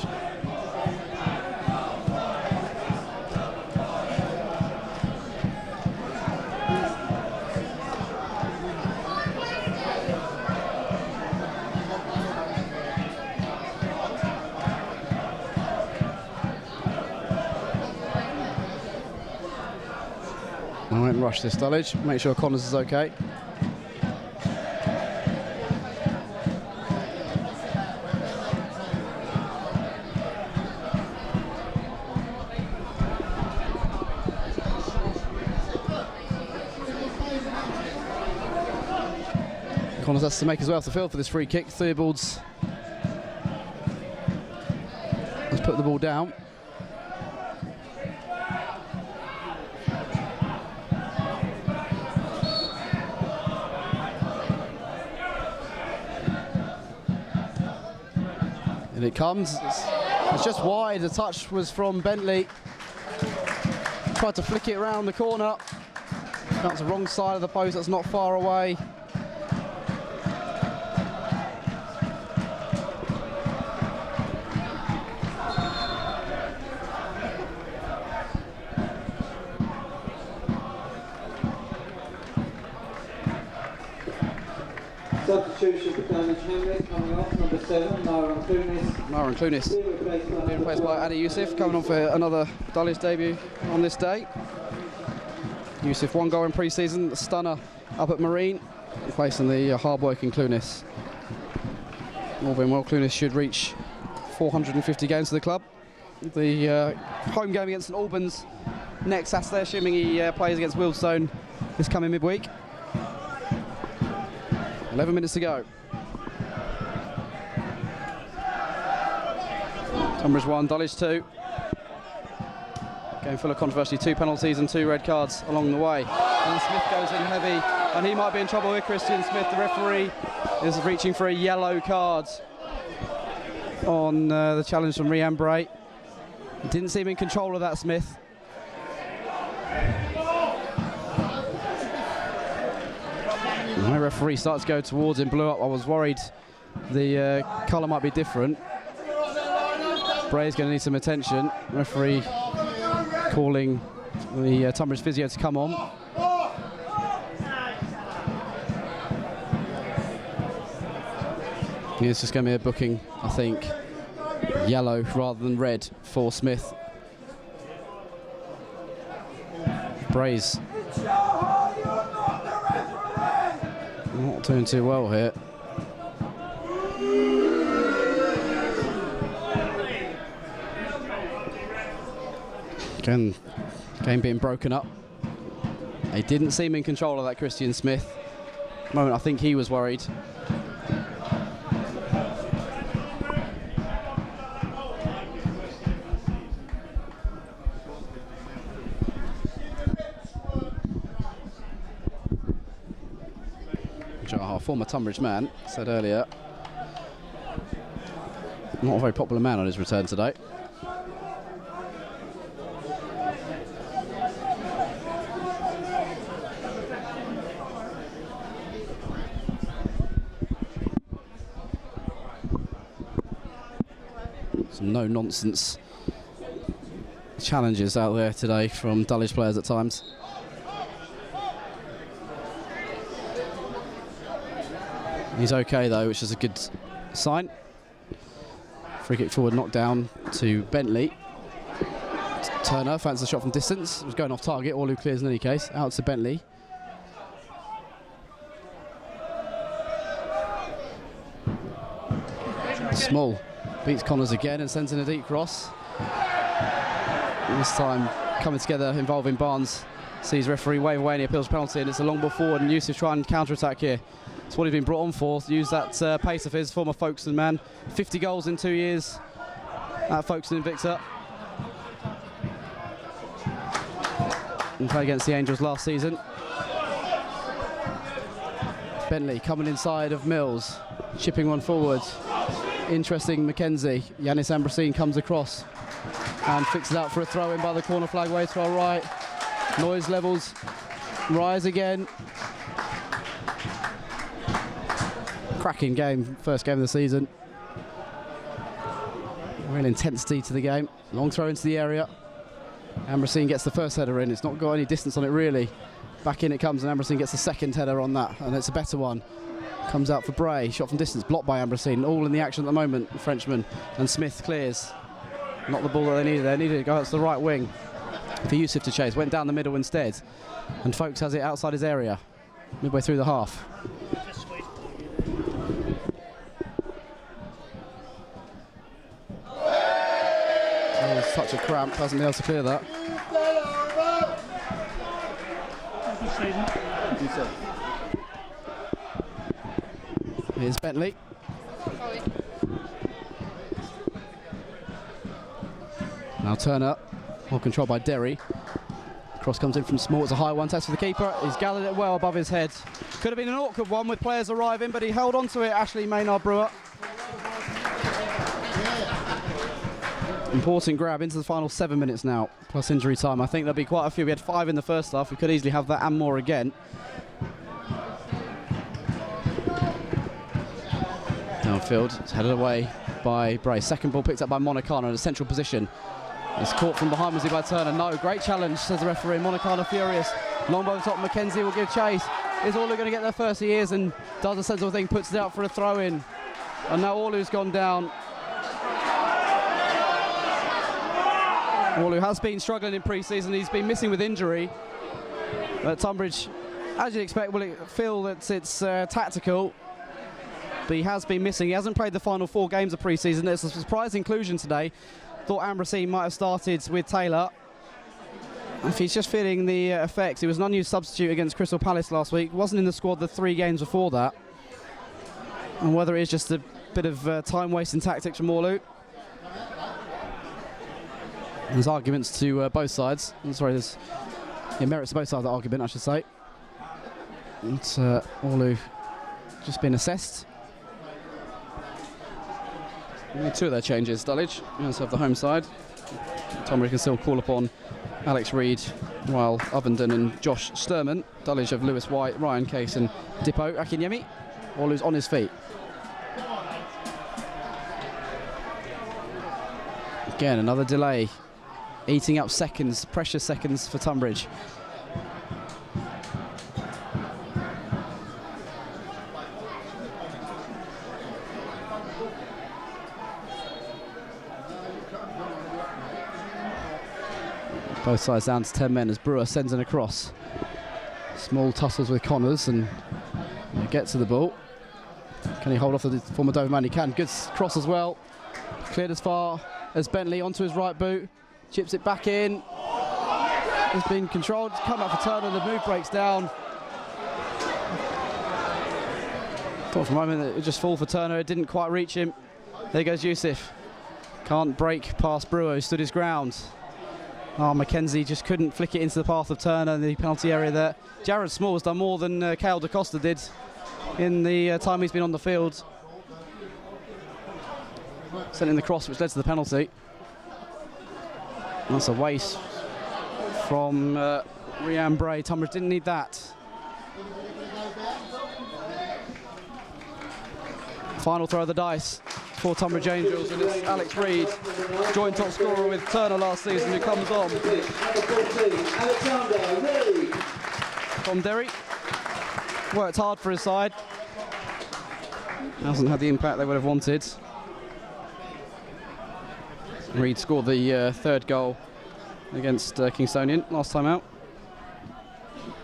Try and rush this Dulwich, make sure Connors is okay. Connors has to make his way off the field for this free kick. Theobald's has put the ball down. And it comes. It's just wide. The touch was from Bentley. Tried to flick it around the corner. That's the wrong side of the post. That's not far away. Substitution for Tonbridge Hamlet coming off, number 7, Myron Clunis. Being replaced by Adi Youssef, coming on for another Dulwich debut on this day. Youssef, 1 goal in pre-season, a stunner up at Marine, replacing the hard-working Clunis. All being well, Clunis should reach 450 games for the club. The home game against St Albans next Saturday, assuming he plays against Wealdstone this coming midweek. 11 minutes to go. Tunbridge 1, Dulwich 2. Game full of controversy, 2 penalties and 2 red cards along the way. And Smith goes in heavy, and he might be in trouble here. Christian Smith, the referee, is reaching for a yellow card on the challenge from Rian Bray. Didn't seem in control of that, Smith. My referee starts to go towards him, blew up. I was worried the colour might be different. Bray's going to need some attention. Referee calling the Tunbridge physio to come on. Yeah, it's just going to be a booking, I think, yellow rather than red for Smith. Bray's not doing too well here. Again, game being broken up. He didn't seem in control of that, Christian Smith. At the moment, I think he was worried. Our former Tunbridge man said earlier, not a very popular man on his return today. Some no-nonsense challenges out there today from Dulwich players at times. He's okay though, which is a good sign. Free kick forward, knocked down to Bentley. Turner fancies the shot from distance. It was going off target, all who clears in any case. Out to Bentley. Small beats Connors again and sends in a deep cross. This time coming together involving Barnes. Sees referee wave away and he appeals penalty, and it's a long ball forward, and Youssef trying to counter-attack here. It's what he's been brought on for, to use that pace of his, former Folkestone man. 50 goals in 2 years at Folkestone Invicta. And played against the Angels last season. Bentley coming inside of Mills, chipping one forward. Interesting Mackenzie. Yanis Ambrosine comes across and fixes out for a throw in by the corner flag way to our right. Noise levels rise again. Cracking game, first game of the season. Real intensity to the game. Long throw into the area. Ambrosine gets the first header in. It's not got any distance on it really. Back in it comes, and Ambrosine gets the second header on that, and it's a better one. Comes out for Bray, shot from distance, blocked by Ambrosine. All in the action at the moment, the Frenchman. And Smith clears. Not the ball that they needed. They needed to go out to the right wing. for Yusuf to chase. Went down the middle instead. And Folkes has it outside his area, midway through the half. Oh, such a cramp, hasn't been able to clear that. Here's Bentley. Now Turner, well controlled by Derry. Cross comes in from Small, it's a high one, test for the keeper. He's gathered it well above his head. Could have been an awkward one with players arriving, but he held on to it, Ashley Maynard-Brewer. Important grab into the final 7 minutes now, plus injury time. I think there'll be quite a few. We had 5 in the first half. We could easily have that and more again. Downfield, it's headed away by Bray. Second ball picked up by Monacana in a central position. It's caught from behind, was he by Turner? No, great challenge, says the referee. Monacana furious. Long by the top, Mackenzie will give chase. Is Orlu going to get there first? He is, and does a sensible thing, puts it out for a throw-in. And now Orlu's gone down. Orlu has been struggling in pre-season. He's been missing with injury. Tunbridge, as you'd expect, will feel that it's tactical. But he has been missing. He hasn't played the final 4 games of pre-season. It's a surprise inclusion today. Thought Ambrosine might have started with Taylor. If he's just feeling the effects, he was an unused substitute against Crystal Palace last week. Wasn't in the squad the 3 games before that. And whether it is just a bit of time-wasting tactics from Orlu. There's arguments to both sides. Sorry, there's merits to both sides of the argument, I should say. And Orlu just been assessed. Only 2 of their changes, Dulwich. We also have the home side. Tonbridge can still call upon Alex Reid, while Ovenden and Josh Sturman. Dulwich have Lewis White, Ryan Case and Dippo Akinyemi. Orlu's on his feet. Again, another delay. Eating up seconds, precious seconds for Tunbridge. Both sides down to 10 men as Brewer sends an across. Small tussles with Connors and gets to the ball. Can he hold off the former Dover man? He can. Good cross as well. Cleared as far as Bentley onto his right boot. Chips it back in. It's been controlled. Come up for Turner. The move breaks down. Thought for a moment that it would just fall for Turner. It didn't quite reach him. There goes Yusuf. Can't break past Brewer, who stood his ground. Oh, Mackenzie just couldn't flick it into the path of Turner in the penalty area there. Jared Small has done more than Cale DaCosta did in the time he's been on the field. Sent in the cross, which led to the penalty. That's a waste from Rhian Bray. Tunbridge didn't need that. Final throw of the dice for Tonbridge Angels, and it's Alex Reid, joint top scorer with Turner last season, who comes on. Tom Derry worked hard for his side. Hasn't had the impact they would have wanted. Reid scored the 3rd goal against Kingstonian last time out.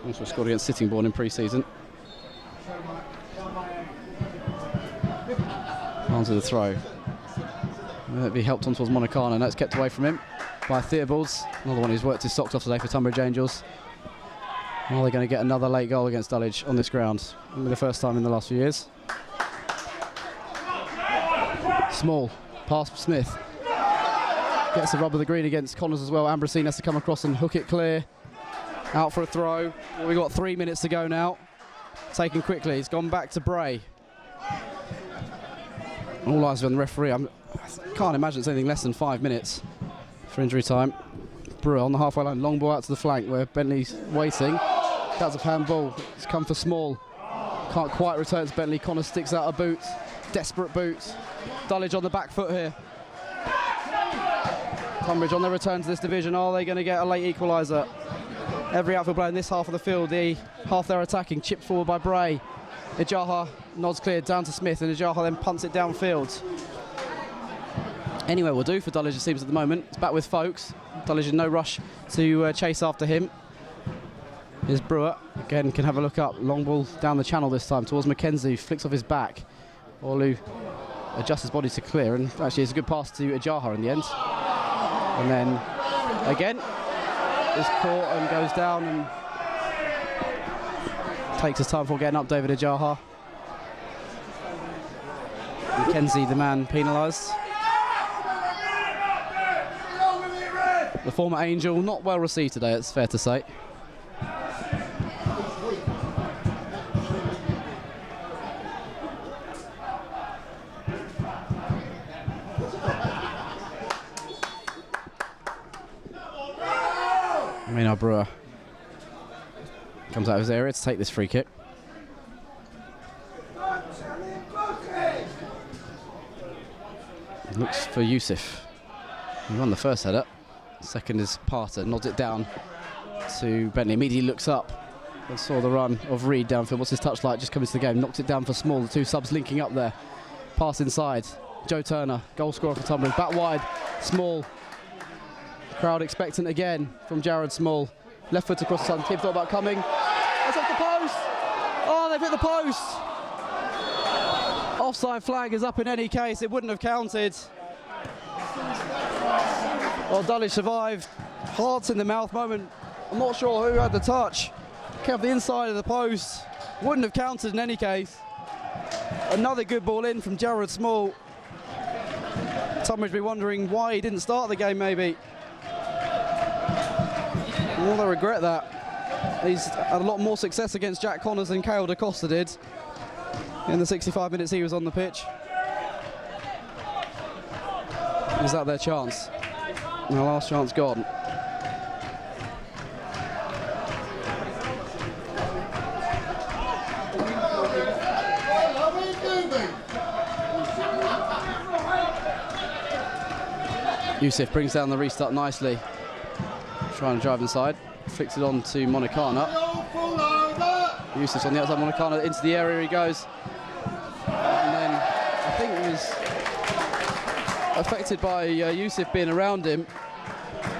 Also scored against Sittingbourne in pre-season. Onto the throw. That'll be helped on towards Monacana, and that's kept away from him by Theobalds. Another one who's worked his socks off today for Tunbridge Angels. Are they going to get another late goal against Dulwich on this ground? Maybe the first time in the last few years. Small, pass for Smith. Gets the rub of the green against Connors as well. Ambrosine has to come across and hook it clear. Out for a throw. Well, we've got 3 minutes to go now. Taken quickly. It's gone back to Bray. All eyes are on the referee. I can't imagine it's anything less than 5 minutes for injury time. Brewer on the halfway line. Long ball out to the flank where Bentley's waiting. That's a handball. It's come for Small. Can't quite return to Bentley. Connor sticks out a boot. Desperate boot. Dulwich on the back foot here. Tunbridge on their return to this division. Are they going to get a late equaliser? Every outfield player in this half of the field, the half they're attacking, chipped forward by Bray. Ijaha nods clear down to Smith, and Ijaha then punts it downfield. Anywhere will do for Dulwich, it seems, at the moment. It's back with Folkes. Dulwich in no rush to chase after him. Here's Brewer. Again, can have a look up. Long ball down the channel this time towards Mackenzie. Flicks off his back. Olu adjusts his body to clear, and actually it's a good pass to Ajaha in the end. And then, again, is caught and goes down and takes his time before getting up, David Ajaha. Mackenzie, the man penalised. The former Angel, not well received today, it's fair to say. Maynard Brewer comes out of his area to take this free kick. Looks for Yusuf. He won the first header. Second is Parter, nods it down to Bentley. Immediately looks up and saw the run of Reed downfield. What's his touch like? Just coming to the game. Knocks it down for Small. The two subs linking up there. Pass inside. Joe Turner, goal scorer for Tunbridge. Back wide. Small. Crowd expectant again from Jared Small. Left foot across the sun. Team thought about coming. That's off the post. Oh, they've hit the post. Offside flag is up in any case. It wouldn't have counted. Well, Dulwich survived. Hearts in the mouth moment. I'm not sure who had the touch. Kept the inside of the post. Wouldn't have counted in any case. Another good ball in from Jared Small. Tunbridge be wondering why he didn't start the game, maybe. Well, they regret that. He's had a lot more success against Jack Connors than Cale DaCosta did in the 65 minutes he was on the pitch. Is that their chance? Their last chance gone. Yusuf brings down the restart nicely. Trying to drive inside. Flicks it on to Monacana. Yusuf's on the outside. Monacana into the area he goes. And then I think he was affected by Yusuf being around him.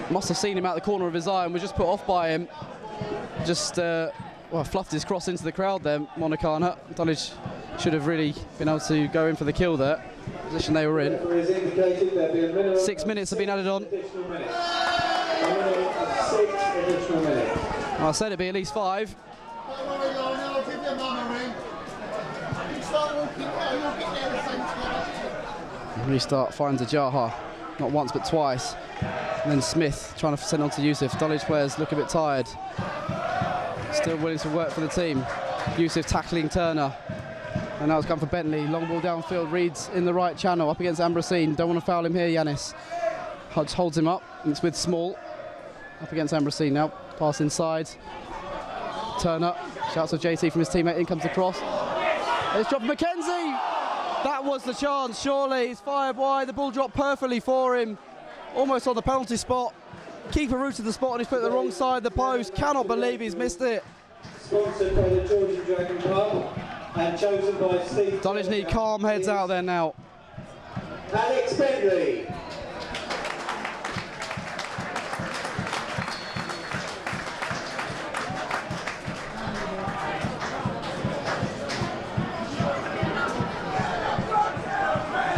Must have seen him out the corner of his eye and was just put off by him. Just fluffed his cross into the crowd there, Monacana. Dulwich should have really been able to go in for the kill there. Position they were in. 6 minutes have been added on. I said it'd be at least 5. Restart finds Ajaha, not once but twice. And then Smith trying to send on to Yusuf. Dulwich players look a bit tired. Still willing to work for the team. Yusuf tackling Turner. And now it's come for Bentley. Long ball downfield. Reed's in the right channel up against Ambrosine. Don't want to foul him here, Yanis. Hutch holds him up. And it's with Small. Up against Ambrosine now. Pass inside. Turner. Shouts of JT from his teammate. In comes the cross. It's dropped Mackenzie. That was the chance, surely. He's fired wide. The ball dropped perfectly for him. Almost on the penalty spot. Keeper rooted the spot and he's put it the wrong side of the post. Cannot believe he's missed it. Sponsored by the Georgian Dragon Club and chosen by Steve. Dulwich need calm heads out there now. Alex Bentley.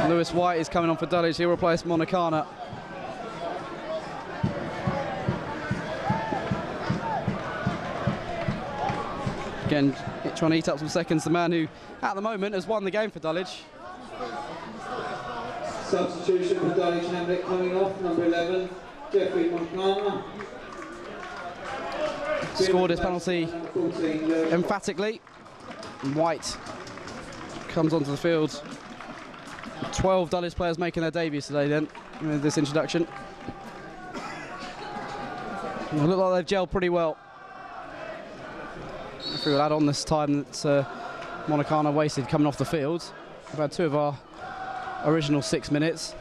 Lewis White is coming on for Dulwich. He'll replace Monacana. Again, trying to eat up some seconds. The man who, at the moment, has won the game for Dulwich. Substitution for Dulwich Hamlet coming off, number 11, Jeffrey Montana. Scored his penalty emphatically. White comes onto the field. 12 Dulwich players making their debuts today then, with this introduction. They look like they've gelled pretty well. If we will add on this time that Monacana wasted coming off the field. We've had 2 of our original 6 minutes.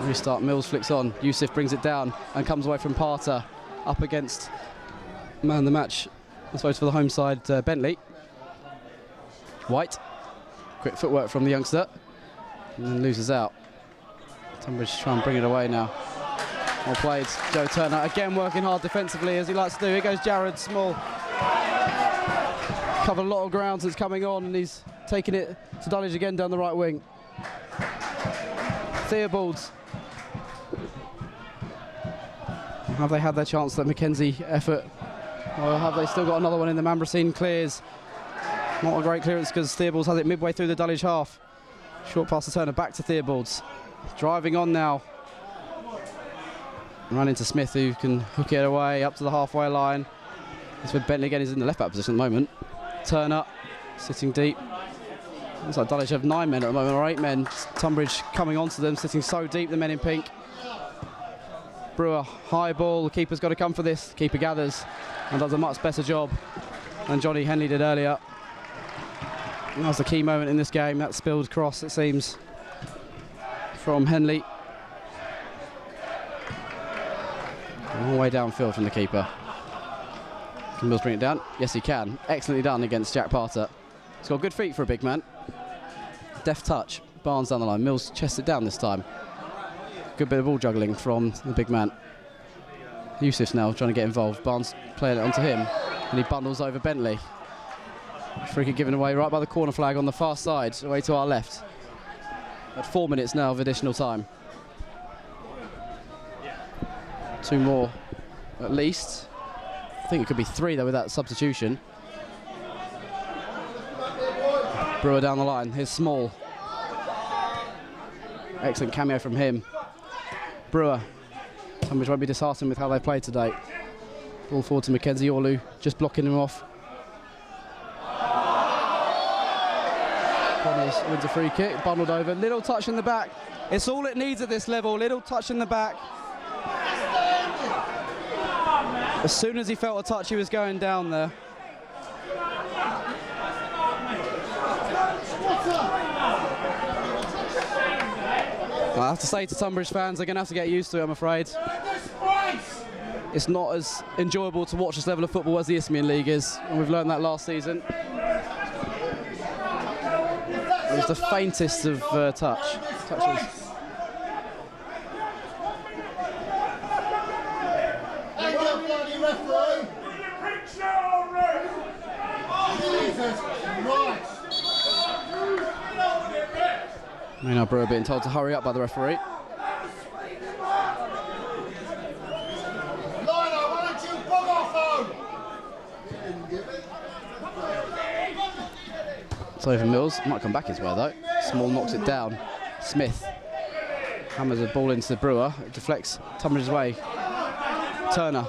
Restart, Mills flicks on. Yusuf brings it down and comes away from Parter. Up against man the match, I suppose, for the home side, Bentley. White, quick footwork from the youngster, and then loses out. Tunbridge try and bring it away now. Well played, Joe Turner, again working hard defensively as he likes to do. Here goes Jared Small. Covered a lot of ground since coming on, and he's taking it to Dulwich again down the right wing. Theobald's. Have they had their chance, that Mackenzie effort? Or have they still got another one in? The Mambrosine clears. Not a great clearance because Theobald's has it midway through the Dulwich half. Short pass to Turner, back to Theobald's. Driving on now. Run into Smith, who can hook it away up to the halfway line. It's with Bentley again, he's in the left back position at the moment. Turner sitting deep. Looks like Dulwich have 9 men at the moment, or 8 men. Tonbridge coming onto them, sitting so deep, the men in pink. Brewer, high ball, the keeper's got to come for this. Keeper gathers and does a much better job than Johnny Henley did earlier. And that's the key moment in this game, that spilled cross, it seems, from Henley. All the way downfield from the keeper. Can Mills bring it down? Yes, he can. Excellently done against Jack Parter. He's got good feet for a big man. Deft touch. Barnes down the line. Mills chests it down this time. Good bit of ball juggling from the big man. Yusuf's now trying to get involved. Barnes playing it onto him, and he bundles over Bentley. Free kick given away right by the corner flag on the far side, away to our left. At 4 minutes now of additional time. 2 more at least. I think it could be 3 though with that substitution. Brewer down the line. Here's Small. Excellent cameo from him. Brewer. Tunbridge won't be disheartened with how they played today. Ball forward to Mackenzie Orlu, just blocking him off. Connors wins a free kick, bundled over. Little touch in the back. It's all it needs at this level. Little touch in the back. As soon as he felt a touch, he was going down there. I have to say to Tunbridge fans, they're going to have to get used to it, I'm afraid. It's not as enjoyable to watch this level of football as the Isthmian League is, and we've learned that last season. It was the faintest of touches. Maynard Brewer being told to hurry up by the referee. It's over Mills, might come back his way though. Small knocks it down. Smith hammers the ball into Brewer, it deflects Tunbridge's way. Turner.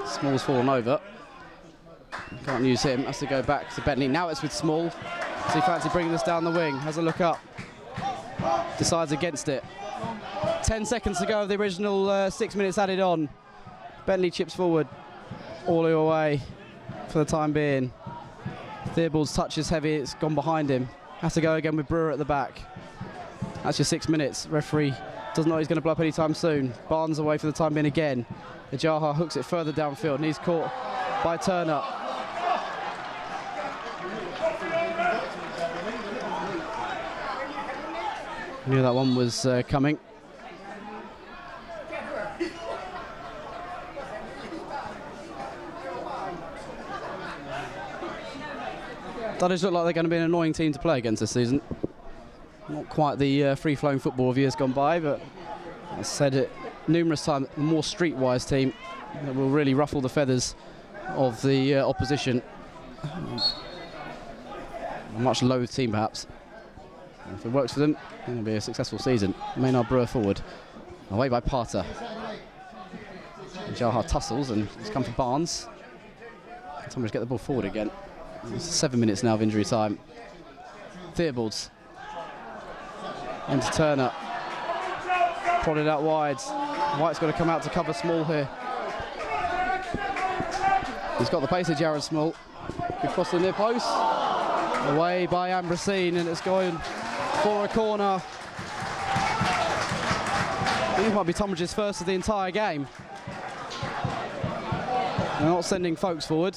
Small's fallen over. Can't use him, has to go back to Bentley. Now it's with Small. So he fancy bringing this down the wing, has a look up. Decides against it. 10 seconds to go of the original 6 minutes added on. Bentley chips forward, all the way for the time being. Theobald's touch is heavy, it's gone behind him. Has to go again with Brewer at the back. That's your 6 minutes. Referee doesn't know he's going to blow up anytime soon. Barnes away for the time being again. Ejaha hooks it further downfield and he's caught by Turner. Knew that one was coming. Dulwich look like they're going to be an annoying team to play against this season. Not quite the free-flowing football of years gone by, but I've said it numerous times, a more streetwise team that will really ruffle the feathers of the opposition. A much loathed team, perhaps. And if it works for them, then it'll be a successful season. Maynard Brewer forward, away by Parter. Jaha tussles and it's come for Barnes. Tunbridge get the ball forward again. It's 7 minutes now of injury time. Theobald's into Turner. Prodded out wide. White's got to come out to cover Small here. He's got the pace of Jared Small. Good cross the near post. Away by Ambrosine and it's going for a corner. This might be Tunbridge's first of the entire game. They're not sending folks forward.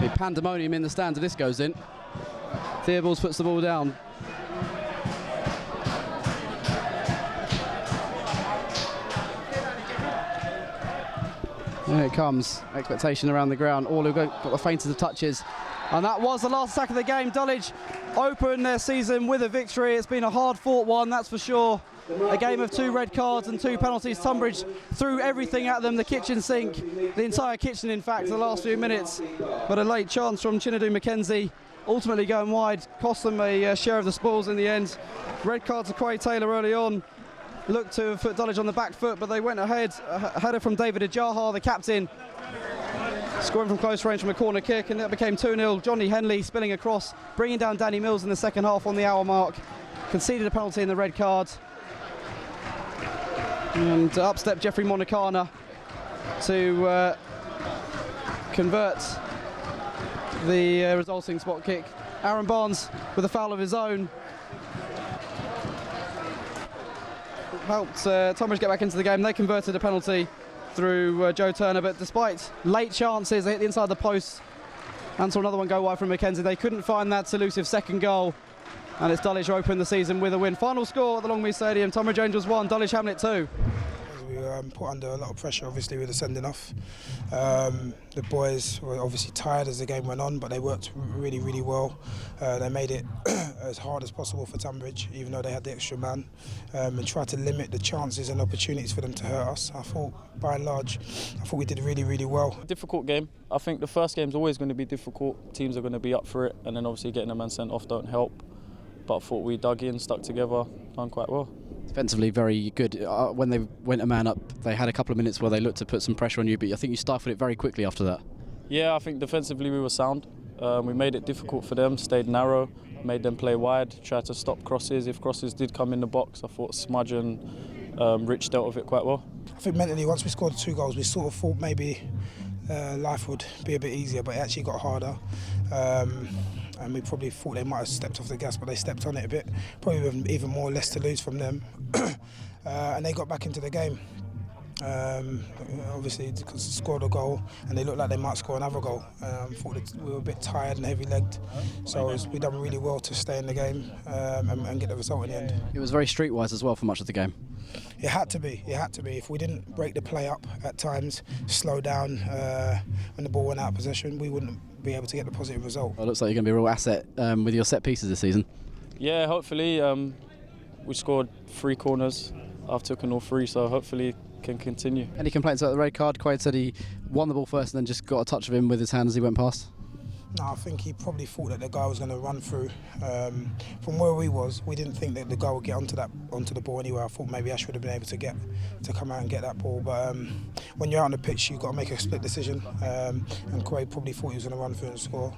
Be pandemonium in the stands if this goes in. Theobald puts the ball down. Here it comes. Expectation around the ground. All who got the faintest of touches. And that was the last attack of the game. Dulwich open their season with a victory. It's been a hard-fought one, that's for sure. A game of 2 red cards and 2 penalties. Tunbridge threw everything at them, the kitchen sink, the entire kitchen in fact, the last few minutes. But a late chance from Chinadu Mackenzie, ultimately going wide, cost them a share of the spoils in the end. Red card to Quay Taylor early on. Looked to put Dulwich on the back foot, but they went ahead. A header from David Ajaha, the captain, scoring from close range from a corner kick, and that became 2-0. Johnny Henley spilling across, bringing down Danny Mills in the second half on the hour mark. Conceded a penalty in the red card. And up stepped Jeffrey Monacana to convert the resulting spot kick. Aaron Barnes with a foul of his own helped Tonbridge get back into the game. They converted a penalty through Joe Turner, but despite late chances, they hit the inside of the post and saw another one go wide from Mackenzie. They couldn't find that elusive second goal, and it's Dulwich who open the season with a win. Final score at the Longmead Stadium: Tonbridge Angels 1, Dulwich Hamlet 2. We were put under a lot of pressure, obviously, with the sending off. The boys were obviously tired as the game went on, but they worked really, really well. They made it as hard as possible for Tunbridge, even though they had the extra man, and tried to limit the chances and opportunities for them to hurt us. I thought, by and large, we did really, really well. Difficult game. I think the first game's always going to be difficult. Teams are going to be up for it, and then obviously getting a man sent off don't help. But I thought we dug in, stuck together, done quite well. Defensively very good. When they went a man up, they had a couple of minutes where they looked to put some pressure on you, but I think you stifled it very quickly after that. Yeah, I think defensively we were sound. We made it difficult for them, stayed narrow, made them play wide, tried to stop crosses. If crosses did come in the box, I thought Smudge and Rich dealt with it quite well. I think mentally, once we scored 2 goals, we sort of thought maybe life would be a bit easier, but it actually got harder. And we probably thought they might have stepped off the gas, but they stepped on it a bit, probably with even more less to lose from them. And they got back into the game. Obviously, scored a goal, and they looked like they might score another goal. Thought that we were a bit tired and heavy-legged, so we done really well to stay in the game and get the result in the end. It was very streetwise as well for much of the game. It had to be. It had to be. If we didn't break the play up at times, slow down when the ball went out of possession, we wouldn't be able to get the positive result. Well, it looks like you're going to be a real asset with your set pieces this season. Yeah, hopefully we scored 3 corners. I've taken all 3, so hopefully can continue. Any complaints about the red card? Quaid said he won the ball first and then just got a touch of him with his hand as he went past. No, I think he probably thought that the guy was going to run through. From where we was, we didn't think that the guy would get onto the ball anyway. I thought maybe Ash would have been able to come out and get that ball. But when you're out on the pitch, you've got to make a split decision. And Quaid probably thought he was going to run through and score.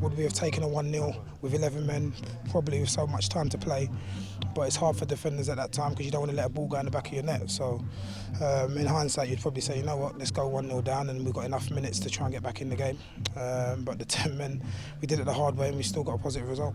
Would we have taken a 1-0 with 11 men? Probably with so much time to play. But it's hard for defenders at that time because you don't want to let a ball go in the back of your net. So in hindsight, you'd probably say, you know what, let's go 1-0 down, and we've got enough minutes to try and get back in the game. But the 10 men, we did it the hard way and we still got a positive result.